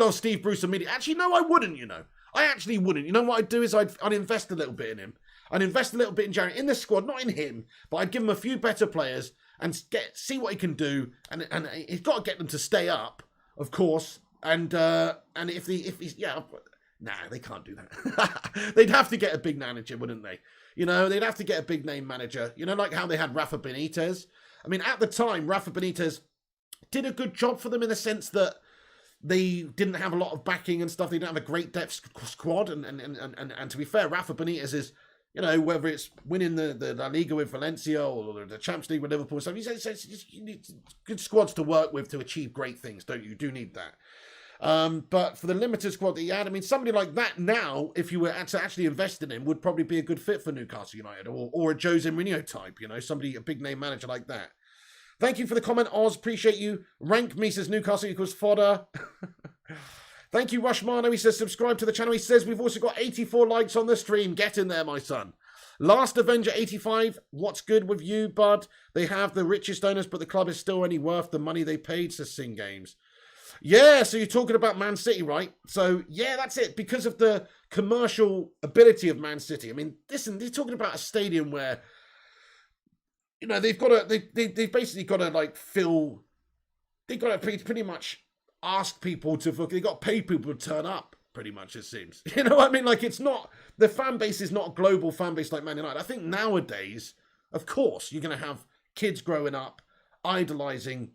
off Steve Bruce immediately. Actually, no, I wouldn't, you know. I actually wouldn't. You know what I'd do is I'd invest a little bit in him. I'd invest a little bit in Jared, in the squad, not in him, but I'd give him a few better players and see what he can do. And he's got to get them to stay up, of course. And if he's nah, they can't do that. They'd have to get a big manager, wouldn't they? You know, they'd have to get a big name manager. You know, like how they had Rafa Benitez. I mean, at the time, Rafa Benitez did a good job for them in the sense that they didn't have a lot of backing and stuff. They didn't have a great depth squad. And to be fair, Rafa Benitez is, you know, whether it's winning the La Liga with Valencia or the Champions League with Liverpool and stuff, he says you need good squads to work with to achieve great things, don't you? You do need that. But for the limited squad that he had, I mean, somebody like that now, if you were to actually invest in him, would probably be a good fit for Newcastle United or a Jose Mourinho type, you know, somebody, a big name manager like that. Thank you for the comment, Oz. Appreciate you. Rank me says Newcastle equals fodder. Thank you, Rushmano. He says subscribe to the channel. He says we've also got 84 likes on the stream. Get in there, my son. Last Avenger 85. What's good with you, bud? They have the richest owners, but the club is still only worth the money they paid, says Sing Games. Yeah, so you're talking about Man City, right? So, yeah, that's it. Because of the commercial ability of Man City. I mean, listen, they're talking about a stadium where, you know, they've basically got to, like, they've got to pretty much ask people to, they've got to pay people to turn up, pretty much, it seems. You know what I mean? Like, it's not, the fan base is not a global fan base like Man United. I think nowadays, of course, you're going to have kids growing up, idolising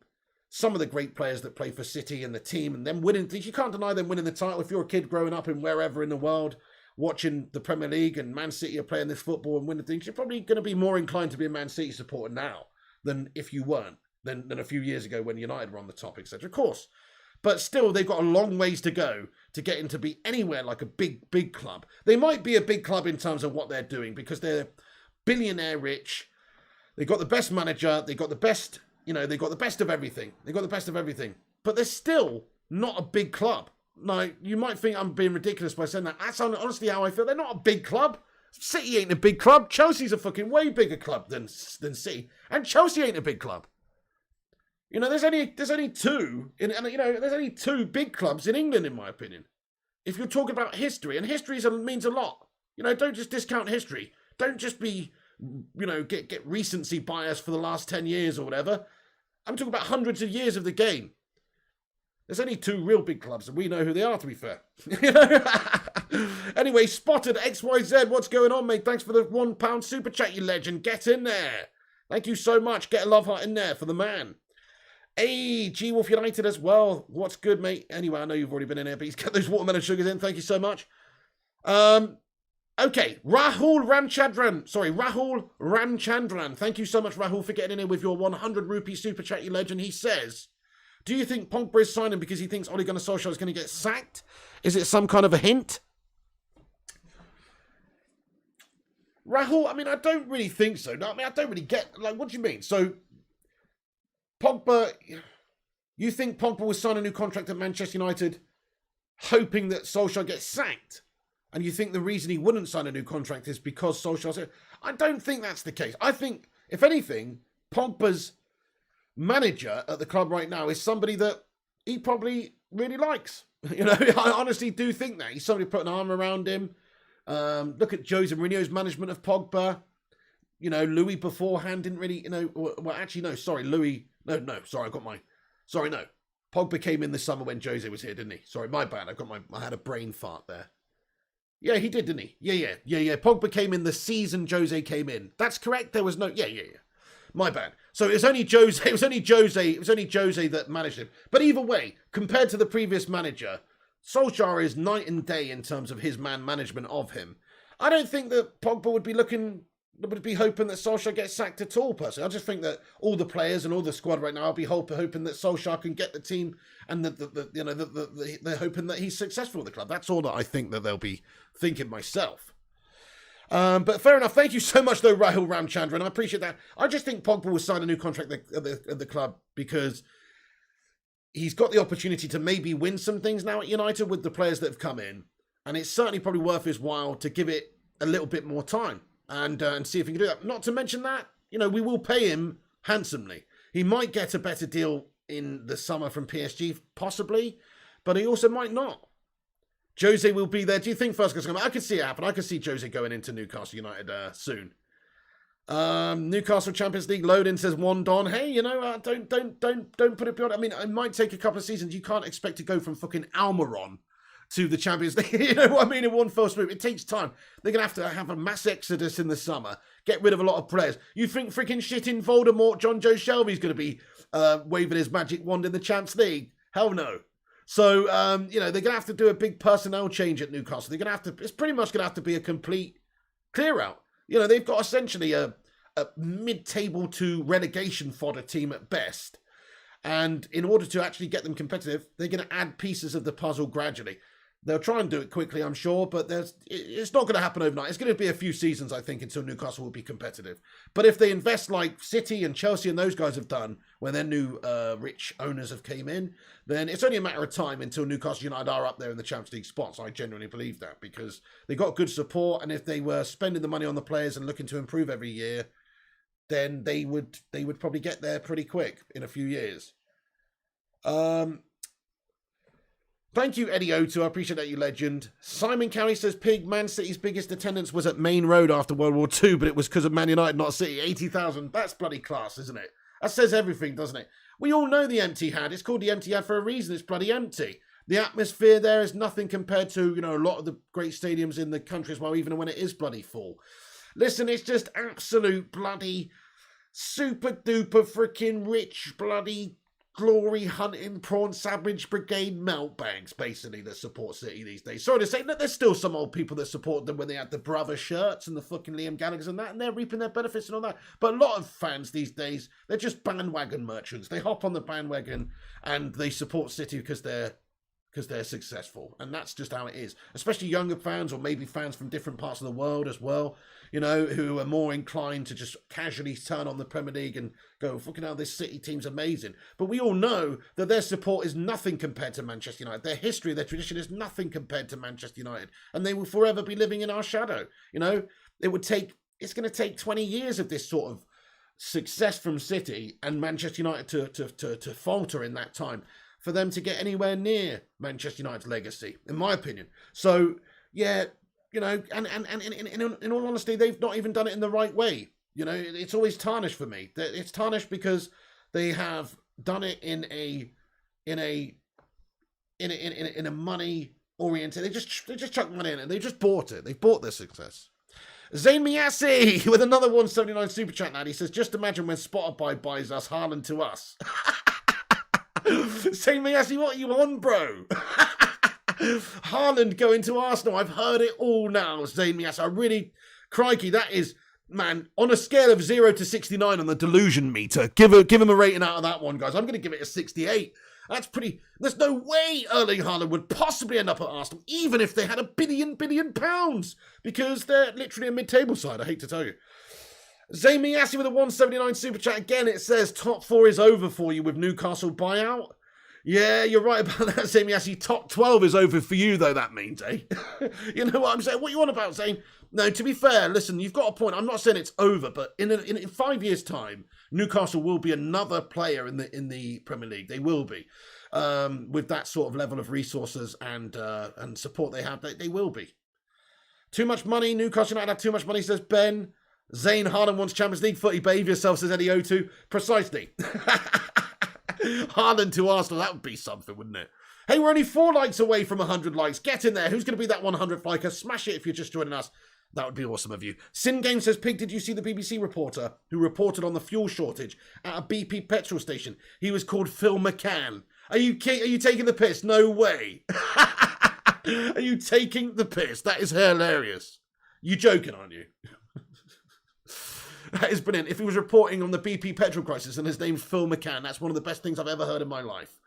some of the great players that play for City and the team, and them winning things. You can't deny them winning the title. If you're a kid growing up in wherever in the world, watching the Premier League and Man City are playing this football and winning things, you're probably going to be more inclined to be a Man City supporter now than if you weren't, than a few years ago when United were on the top, etc. Of course. But still, they've got a long ways to go to get into be anywhere like a big club. They might be a big club in terms of what they're doing because they're billionaire rich. They've got the best manager. They've got the best, you know, they've got the best of everything. They've got the best of everything. But they're still not a big club. Like, you might think I'm being ridiculous by saying that. That's honestly how I feel. They're not a big club. City ain't a big club. Chelsea's a fucking way bigger club than City. And Chelsea ain't a big club. You know, there's only two, there's only two big clubs in England, in my opinion. If you're talking about history, and history means a lot. You know, don't just discount history. Don't just be, you know, get recency bias for the last 10 years or whatever. I'm talking about hundreds of years of the game. There's only two real big clubs, and we know who they are, to be fair. You know? Anyway, Spotted XYZ, what's going on, mate? Thanks for the £1 super chat, you legend. Get in there. Thank you so much. Get a love heart in there for the man. Hey, G-Wolf United as well. What's good, mate? Anyway, I know you've already been in here, but he's got those watermelon sugars in. Thank you so much. Okay, Rahul Ramchandran. Thank you so much, Rahul, for getting in here with your 100 rupee super chat, you legend. He says, do you think Pogba is signing because he thinks Ole Gunnar Solskjaer is going to get sacked? Is it some kind of a hint? Rahul, I mean, I don't really think so. No, I mean, I don't really get, like, what do you mean? So, Pogba, you think Pogba will sign a new contract at Manchester United hoping that Solskjaer gets sacked? And you think the reason he wouldn't sign a new contract is because Solskjaer said, I don't think that's the case. I think, if anything, Pogba's manager at the club right now is somebody that he probably really likes. You know, I honestly do think that. He's somebody put an arm around him. Look at Jose Mourinho's management of Pogba. You know, Louis beforehand didn't really, you know, well, actually, no, sorry, Louis, sorry, no. Pogba came in this summer when Jose was here, didn't he? Sorry, my bad, I had a brain fart there. Yeah, he did, didn't he? Yeah. Pogba came in the season Jose came in. That's correct, there was no, yeah. My bad. So it was only Jose that managed him. But either way, compared to the previous manager, Solskjaer is night and day in terms of his man management of him. I don't think that Pogba would be hoping that Solskjaer gets sacked at all, personally. I just think that all the players and all the squad right now will be hoping that Solskjaer can get the team and they're hoping that he's successful with the club. That's all that I think that they'll be thinking myself. But fair enough. Thank you so much, though, Rahul Ramchandran. I appreciate that. I just think Pogba will sign a new contract at the club because he's got the opportunity to maybe win some things now at United with the players that have come in. And it's certainly probably worth his while to give it a little bit more time and see if he can do that. Not to mention that, we will pay him handsomely. He might get a better deal in the summer from PSG, possibly, but he also might not. Jose will be there. Do you think Fusco's going to come? I could see it happen. I could see Jose going into Newcastle United soon. Newcastle Champions League load-in says one Don. Hey, don't put it beyond. I mean, it might take a couple of seasons. You can't expect to go from fucking Almiron to the Champions League. You know what I mean? In one fell swoop. It takes time. They're going to have a mass exodus in the summer. Get rid of a lot of players. You think freaking shit in Voldemort, John Joe Shelby's going to be waving his magic wand in the Champs League? Hell no. So, they're going to have to do a big personnel change at Newcastle. They're going to have to, it's pretty much going to have to be a complete clear out. They've got essentially a mid-table to relegation fodder team at best. And in order to actually get them competitive, they're going to add pieces of the puzzle gradually. They'll try and do it quickly, I'm sure, but it's not going to happen overnight. It's going to be a few seasons, I think, until Newcastle will be competitive. But if they invest like City and Chelsea and those guys have done when their new rich owners have came in, then it's only a matter of time until Newcastle United are up there in the Champions League spots. I genuinely believe that because they got good support, and if they were spending the money on the players and looking to improve every year, then they would probably get there pretty quick in a few years. Thank you, Eddie O2. I appreciate that, you legend. Simon Cowie says, Pig, Man City's biggest attendance was at Main Road after World War II, but it was because of Man United, not City. 80,000. That's bloody class, isn't it? That says everything, doesn't it? We all know the empty had. It's called the empty had for a reason. It's bloody empty. The atmosphere there is nothing compared to, a lot of the great stadiums in the country as well, even when it is bloody full. Listen, it's just absolute bloody super duper freaking rich bloody glory hunting prawn sandwich brigade meltbangs basically that support City these days. Sorry to say that there's still some old people that support them when they had the brother shirts and the fucking Liam Gallagher's and that, and they're reaping their benefits and all that. But a lot of fans these days, they're just bandwagon merchants. They hop on the bandwagon and they support City because they're successful, and that's just how it is. Especially younger fans, or maybe fans from different parts of the world as well, who are more inclined to just casually turn on the Premier League and go, fucking hell, this City team's amazing. But we all know that their support is nothing compared to Manchester United. Their history, their tradition is nothing compared to Manchester United, and they will forever be living in our shadow. It's going to take 20 years of this sort of success from City and Manchester United to falter in that time, for them to get anywhere near Manchester United's legacy, in my opinion. So, yeah, and in all honesty, they've not even done it in the right way. It's always tarnished for me. It's tarnished because they have done it in a money oriented. They just chuck money in it. They just bought it. They bought their success. Zayn Miassi with another 179 super chat now. He says, just imagine when Spotify buys us, Haaland to us. Say me, Ashley, what are you on, bro? Haaland going to Arsenal. I've heard it all now, Zayn Mias. I really, crikey, that is, man, on a scale of 0 to 69 on the delusion meter. Give him a rating out of that one, guys. I'm going to give it a 68. That's pretty, there's no way Erling Haaland would possibly end up at Arsenal, even if they had £1 billion, because they're literally a mid-table side, I hate to tell you. Zayn Miassi with a 179 super chat. Again, it says top 4 is over for you with Newcastle buyout. Yeah, you're right about that, Zayn Miassi. Top 12 is over for you, though, that means, eh? You know what I'm saying? What you on about, Zayn? No, to be fair, listen, you've got a point. I'm not saying it's over, but in 5 years' time, Newcastle will be another player in the Premier League. They will be. With that sort of level of resources and support they have, they will be. Too much money. Newcastle United have too much money, says Ben. Zayn Haaland wants Champions League footy. Behave yourself, says Eddie O2. Precisely. Haaland to Arsenal, that would be something, wouldn't it? Hey, we're only 4 likes away from 100 likes. Get in there. Who's going to be that 100th liker? Smash it if you're just joining us. That would be awesome of you. Sin Game says, Pig, did you see the BBC reporter who reported on the fuel shortage at a BP petrol station? He was called Phil McCann. Are you taking the piss? No way. Are you taking the piss? That is hilarious. You joking, aren't you? That is brilliant. If he was reporting on the BP petrol crisis and his name's Phil McCann, that's one of the best things I've ever heard in my life.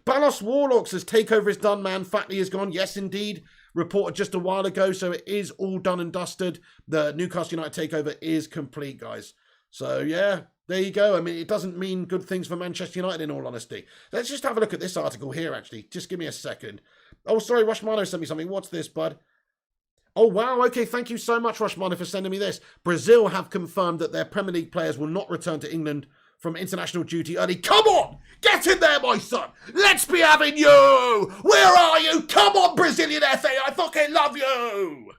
Balos Warlock says, Takeover is done, man. Fatley is gone. Yes, indeed. Reported just a while ago, so it is all done and dusted. The Newcastle United Takeover is complete, guys. So, yeah, there you go. I mean, it doesn't mean good things for Manchester United, in all honesty. Let's just have a look at this article here, actually. Just give me a second. Oh, sorry, Rushmano sent me something. What's this, bud? Oh, wow. Okay, thank you so much, Rushmana, for sending me this. Brazil have confirmed that their Premier League players will not return to England from international duty early. Come on! Get in there, my son! Let's be having you! Where are you? Come on, Brazilian FA! I fucking love you!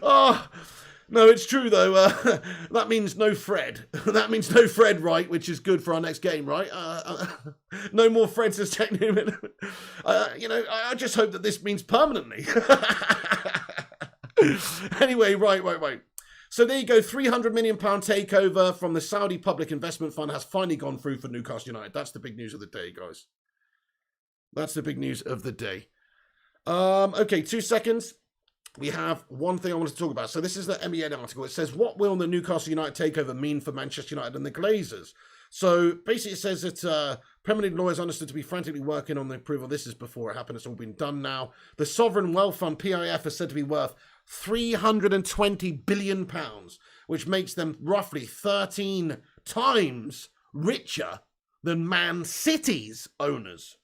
Oh, no, it's true, though. That means no Fred. That means no Fred, right? Which is good for our next game, right? No more Freds as technically. I just hope that this means permanently. Anyway, right. So there you go. £300 million takeover from the Saudi Public Investment Fund has finally gone through for Newcastle United. That's the big news of the day, guys. That's the big news of the day. Okay, 2 seconds. We have one thing I want to talk about. So this is the MEN article. It says, what will the Newcastle United takeover mean for Manchester United and the Glazers? So basically it says that Premier League lawyers understood to be frantically working on the approval. This is before it happened. It's all been done now. The Sovereign Wealth Fund, PIF, is said to be worth £320 billion, which makes them roughly 13 times richer than Man City's owners.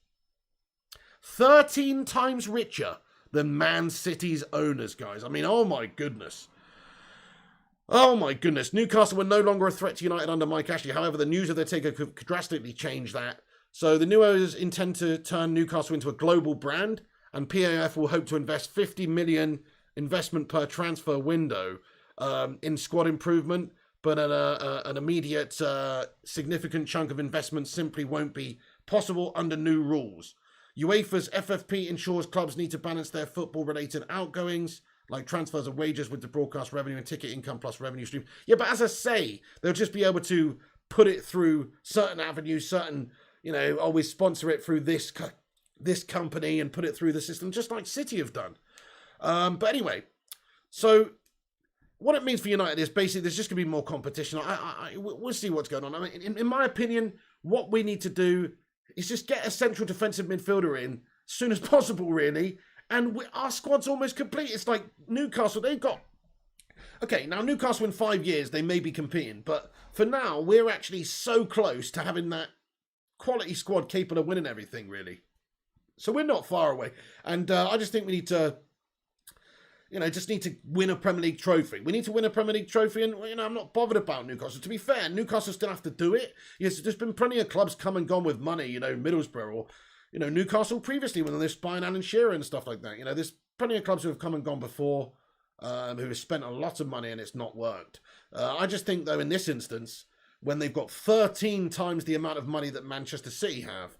13 times richer than Man City's owners, guys. I mean, oh my goodness. Oh my goodness. Newcastle were no longer a threat to United under Mike Ashley. However, the news of their takeover could drastically change that. So the new owners intend to turn Newcastle into a global brand, and PAF will hope to invest 50 million investment per transfer window in squad improvement, but an immediate significant chunk of investment simply won't be possible under new rules. UEFA's FFP ensures clubs need to balance their football-related outgoings, like transfers of wages, with the broadcast revenue and ticket income plus revenue stream. Yeah, but as I say, they'll just be able to put it through certain avenues, certain, always sponsor it through this company and put it through the system, just like City have done. But anyway, so what it means for United is basically there's just going to be more competition. We'll see what's going on. I mean, in my opinion, what we need to do is just get a central defensive midfielder in as soon as possible, really. And our squad's almost complete. It's like Newcastle, they've got... Okay, now Newcastle in 5 years, they may be competing. But for now, we're actually so close to having that quality squad capable of winning everything, really. So we're not far away. And I just think we need to... just need to win a Premier League trophy. We need to win a Premier League trophy, and I'm not bothered about Newcastle. To be fair, Newcastle still have to do it. Yes, there's been plenty of clubs come and gone with money. Middlesbrough or Newcastle previously when they're buying Alan Shearer and stuff like that. There's plenty of clubs who have come and gone before, who have spent a lot of money and it's not worked. I just think though in this instance, when they've got 13 times the amount of money that Manchester City have,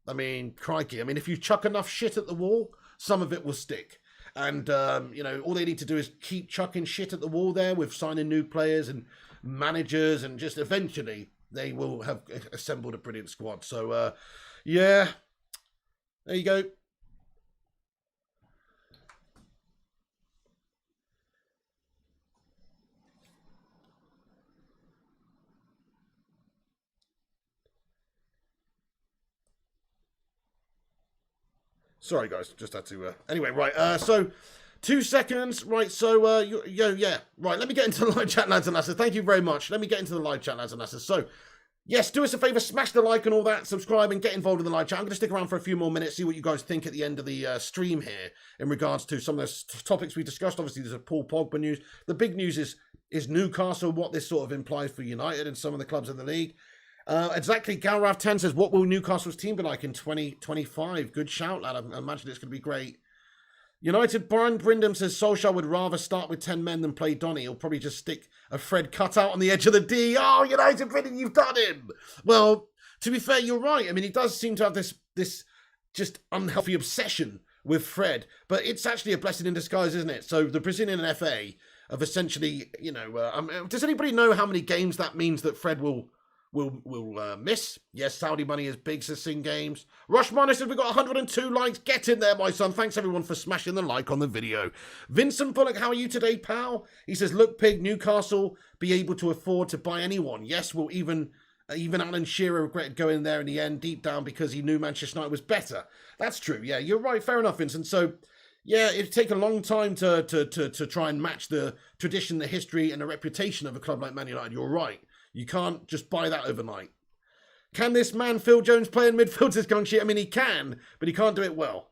I mean, crikey. I mean, if you chuck enough shit at the wall, some of it will stick. And, all they need to do is keep chucking shit at the wall there with signing new players and managers, and just eventually they will have assembled a brilliant squad. So, yeah, there you go. Sorry, guys, just had to... Anyway, right, so 2 seconds, right, so, yeah, right, let me get into the live chat, lads and lasses. Thank you very much. Let me get into the live chat, lads and lasses. So, yes, do us a favour, smash the like and all that, subscribe and get involved in the live chat. I'm going to stick around for a few more minutes, see what you guys think at the end of the stream here in regards to some of the topics we discussed. Obviously, there's a Paul Pogba news. The big news is Newcastle, what this sort of implies for United and some of the clubs in the league. Exactly, Galrav 10 says, what will Newcastle's team be like in 2025? Good shout, lad. I imagine it's going to be great. United, Brian Brindham says, Solskjaer would rather start with 10 men than play Donny. He'll probably just stick a Fred cutout on the edge of the D. Oh, United, Brindham, you've done him. Well, to be fair, you're right. I mean, he does seem to have this just unhealthy obsession with Fred. But it's actually a blessing in disguise, isn't it? So the Brazilian FA have essentially, does anybody know how many games that means that Fred will miss? Yes, Saudi money is big, says Sing Games. Rushmana says we've got 102 likes. Get in there, my son. Thanks everyone for smashing the like on the video. Vincent Bullock, how are you today, pal? He says, look, Pig, Newcastle be able to afford to buy anyone. Yes, will even Alan Shearer regretted going there in the end, deep down, because he knew Manchester United was better. That's true. Yeah, you're right. Fair enough, Vincent. So, yeah, it'd take a long time to try and match the tradition, the history, and the reputation of a club like Man United. You're right. You can't just buy that overnight. Can this man, Phil Jones, play in midfield this gang shit? I mean, he can, but he can't do it well.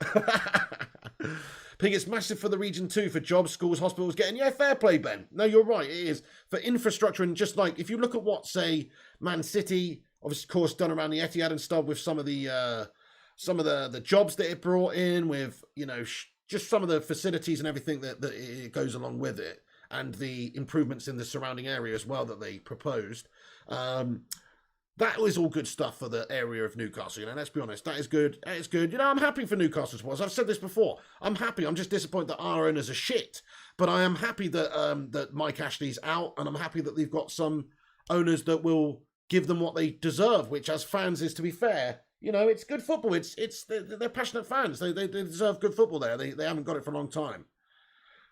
Pig, it's massive for the region too, for jobs, schools, hospitals getting, yeah, fair play, Ben. No, you're right, it is. For infrastructure and just like, if you look at what, say, Man City, obviously, of course, done around the Etihad and stuff with some of the jobs that it brought in with, you know, just some of the facilities and everything that it goes along with it, and the improvements in the surrounding area as well that they proposed. That was all good stuff for the area of Newcastle, you know, let's be honest. That is good. That is good. You know, I'm happy for Newcastle supporters. I've said this before. I'm happy. I'm just disappointed that our owners are shit. But I am happy that that Mike Ashley's out, and I'm happy that they've got some owners that will give them what they deserve, which as fans is, to be fair, you know, it's good football. They're passionate fans. They deserve good football there. They haven't got it for a long time.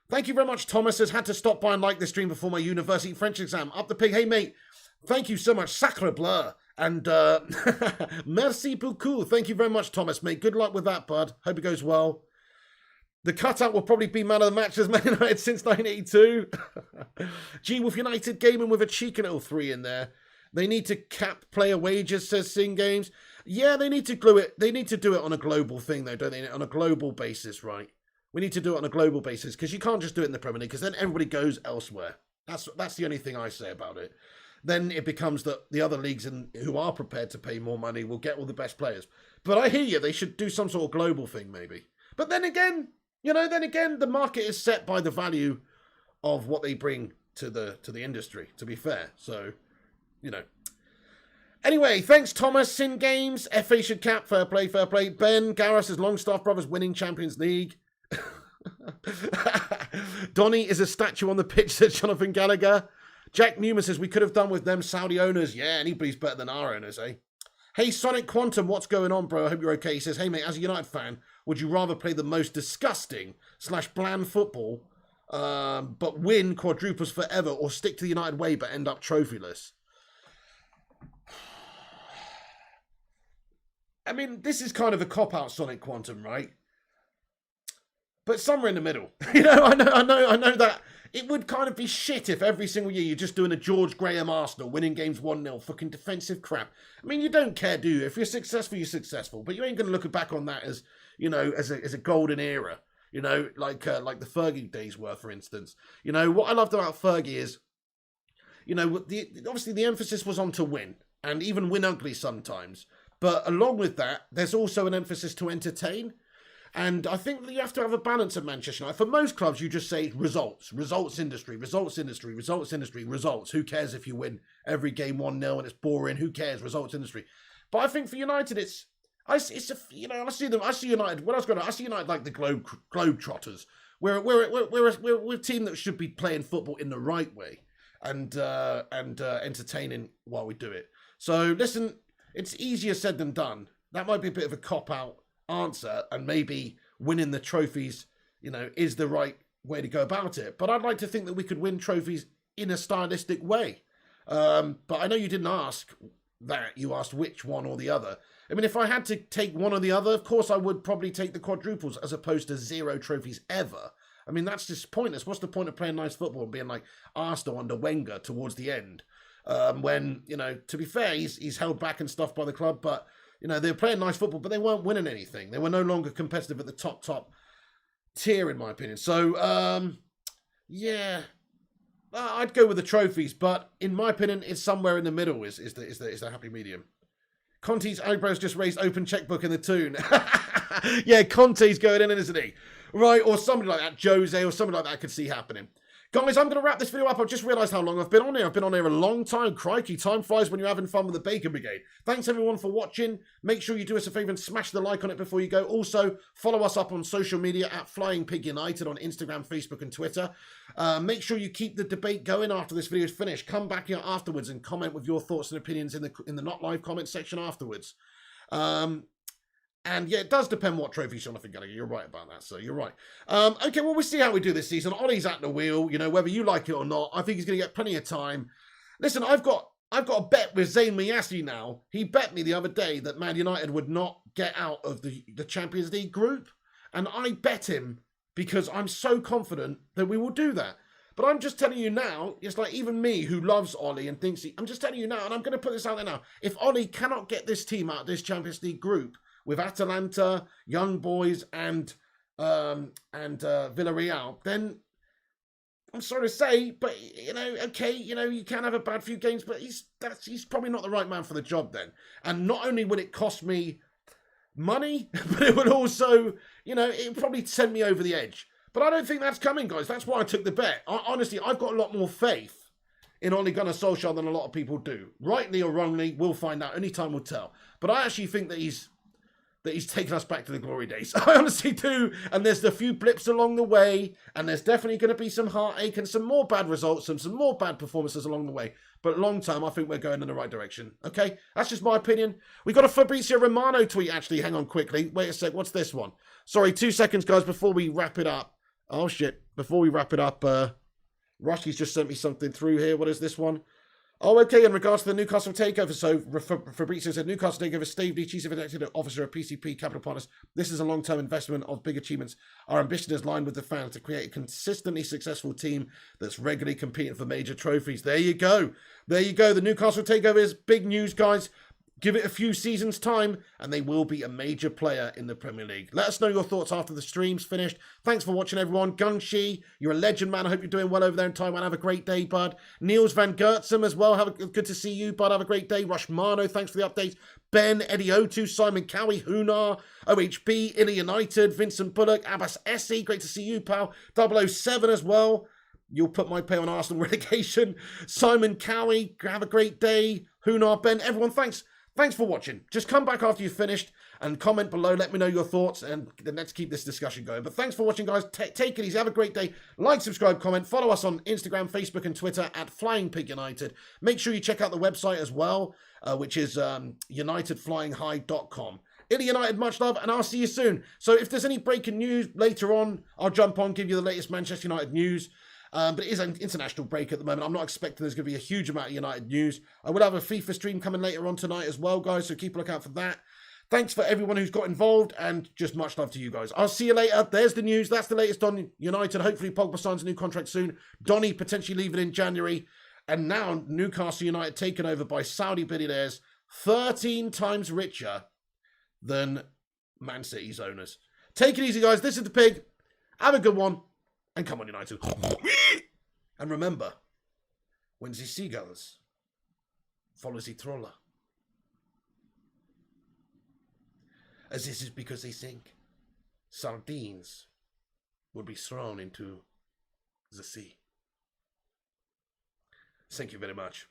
Thank you very much, Thomas. Has had to stop by and like this stream before my university French exam. Up the pig. Hey, mate. Thank you so much. Sacre bleu. And merci beaucoup. Thank you very much, Thomas, mate. Good luck with that, bud. Hope it goes well. The cutout will probably be man of the match as Man United since 1982. G-Wolf United gaming with a cheeky little 3 in there. They need to cap player wages, says Sing Games. Yeah, they need to glue it. They need to do it on a global thing, though, don't they? On a global basis, right? We need to do it on a global basis, because you can't just do it in the Premier League, because then everybody goes elsewhere. That's the only thing I say about it. Then it becomes that the other leagues who are prepared to pay more money will get all the best players. But I hear you, they should do some sort of global thing, maybe. But then again, you know, the market is set by the value of what they bring to the industry, to be fair. So, you know. Anyway, thanks, Thomas. Sin Games. FA should cap. Fair play, fair play. Ben Garris says Longstaff Brothers winning Champions League. Donny is a statue on the pitch, says Jonathan Gallagher. Jack Newman says we could have done with them Saudi owners. Yeah, anybody's better than our owners, eh? Hey, Sonic Quantum, what's going on, bro? I hope you're okay. He says, hey, mate, as a United fan, would you rather play the most disgusting / bland football, but win quadruples forever, or stick to the United way but end up trophyless? I mean, this is kind of a cop-out, Sonic Quantum, right? But somewhere in the middle. You know, I know that it would kind of be shit if every single year you're just doing a George Graham Arsenal, winning games 1-0, fucking defensive crap. I mean, you don't care, do you? If you're successful, you're successful. But you ain't going to look back on that as, you know, as a golden era. You know, like the Fergie days were, for instance. You know, what I loved about Fergie is, you know, obviously the emphasis was on to win, and even win ugly sometimes. But along with that, there's also an emphasis to entertain. And I think that you have to have a balance at Manchester United. For most clubs, you just say results. Results industry, results industry, results industry, results. Who cares if you win every game 1-0 and it's boring? Who cares? Results industry. But I think for United, I see United, when I was growing up, I see United like the Globetrotters. We're a team that should be playing football in the right way and entertaining while we do it. So listen, it's easier said than done. That might be a bit of a cop-out answer, and maybe winning the trophies, you know, is the right way to go about it. But I'd like to think that we could win trophies in a stylistic way. But I know you didn't ask that. You asked which one or the other. I mean, if I had to take one or the other, of course I would probably take the quadruples as opposed to 0 trophies ever. I mean, that's just pointless. What's the point of playing nice football and being like Arsenal under Wenger towards the end? When, you know, to be fair, he's held back and stuff by the club, but you know, they were playing nice football, but they weren't winning anything. They were no longer competitive at the top tier, in my opinion. So, yeah, I'd go with the trophies, but in my opinion, it's somewhere in the middle is the happy medium. Conte's eyebrows just raised open checkbook in the tune. Yeah, Conte's going in, isn't he? Right, or somebody like that, Jose, or somebody like that I could see happening. Guys, I'm going to wrap this video up. I've just realised how long I've been on here. I've been on here a long time. Crikey, time flies when you're having fun with the Bacon Brigade. Thanks, everyone, for watching. Make sure you do us a favour and smash the like on it before you go. Also, follow us up on social media at Flying Pig United on Instagram, Facebook and Twitter. Make sure you keep the debate going after this video is finished. Come back here afterwards and comment with your thoughts and opinions in the not live comment section afterwards. And yeah, it does depend what trophies Jonathan Gallagher. You're right about that, so you're right. Okay, well, we'll see how we do this season. Ollie's at the wheel, you know, whether you like it or not. I think he's going to get plenty of time. Listen, I've got a bet with Zayn Miyasi now. He bet me the other day that Man United would not get out of the Champions League group. And I bet him because I'm so confident that we will do that. But I'm just telling you now, it's like even me who loves Ollie and thinks I'm just telling you now, and I'm going to put this out there now. If Ollie cannot get this team out of this Champions League group with Atalanta, Young Boys, and Villarreal, then I'm sorry to say, but, okay, you can have a bad few games, but he's probably not the right man for the job then. And not only would it cost me money, but it would also, it would probably send me over the edge. But I don't think that's coming, guys. That's why I took the bet. Honestly, I've got a lot more faith in Ole Gunnar Solskjaer than a lot of people do. Rightly or wrongly, we'll find out. Only time will tell. But I actually think that he's taken us back to the glory days. I honestly do. And there's a few blips along the way. And there's definitely going to be some heartache and some more bad results and some more bad performances along the way. But long term, I think we're going in the right direction. Okay? That's just my opinion. We got a Fabrizio Romano tweet, actually. Hang on quickly. Wait a sec. What's this one? Sorry, 2 seconds, guys, before we wrap it up. Oh, shit. Before we wrap it up, Rushy's just sent me something through here. What is this one? Oh, okay, in regards to the Newcastle Takeover. So, Fabrizio said, Newcastle Takeover, Steve D, Chief Executive Officer of PCP Capital Partners. This is a long-term investment of big achievements. Our ambition is aligned with the fans to create a consistently successful team that's regularly competing for major trophies. There you go. There you go. The Newcastle Takeover is big news, guys. Give it a few seasons' time, and they will be a major player in the Premier League. Let us know your thoughts after the stream's finished. Thanks for watching, everyone. Gung-Shi, you're a legend, man. I hope you're doing well over there in Taiwan. Have a great day, bud. Niels Van Gertsum as well. Good to see you, bud. Have a great day. Rushmano, thanks for the updates. Ben, Eddie O2, Simon Cowie, Hunar, OHB, Illy United, Vincent Bullock, Abbas Essie. Great to see you, pal. 007 as well. You'll put my pay on Arsenal relegation. Simon Cowie, have a great day. Hunar, Ben, everyone, thanks. Thanks for watching. Just come back after you've finished and comment below. Let me know your thoughts, and then let's keep this discussion going. But thanks for watching, guys. Take it easy. Have a great day. Like, subscribe, comment. Follow us on Instagram, Facebook, and Twitter at Flying Pig United. Make sure you check out the website as well, which is UnitedFlyingHigh.com. Illy United, much love, and I'll see you soon. So if there's any breaking news later on, I'll jump on, give you the latest Manchester United news. But it is an international break at the moment. I'm not expecting there's going to be a huge amount of United news. I will have a FIFA stream coming later on tonight as well, guys, so keep a look out for that. Thanks for everyone who's got involved, and just much love to you guys. I'll see you later. There's the news. That's the latest on United. Hopefully Pogba signs a new contract soon. Donny potentially leaving in January. And now Newcastle United taken over by Saudi billionaires, 13 times richer than Man City's owners. Take it easy, guys. This is the Pig. Have a good one. And come on, United. And remember, when the seagulls follow the trawler, as this is because they think sardines will be thrown into the sea. Thank you very much.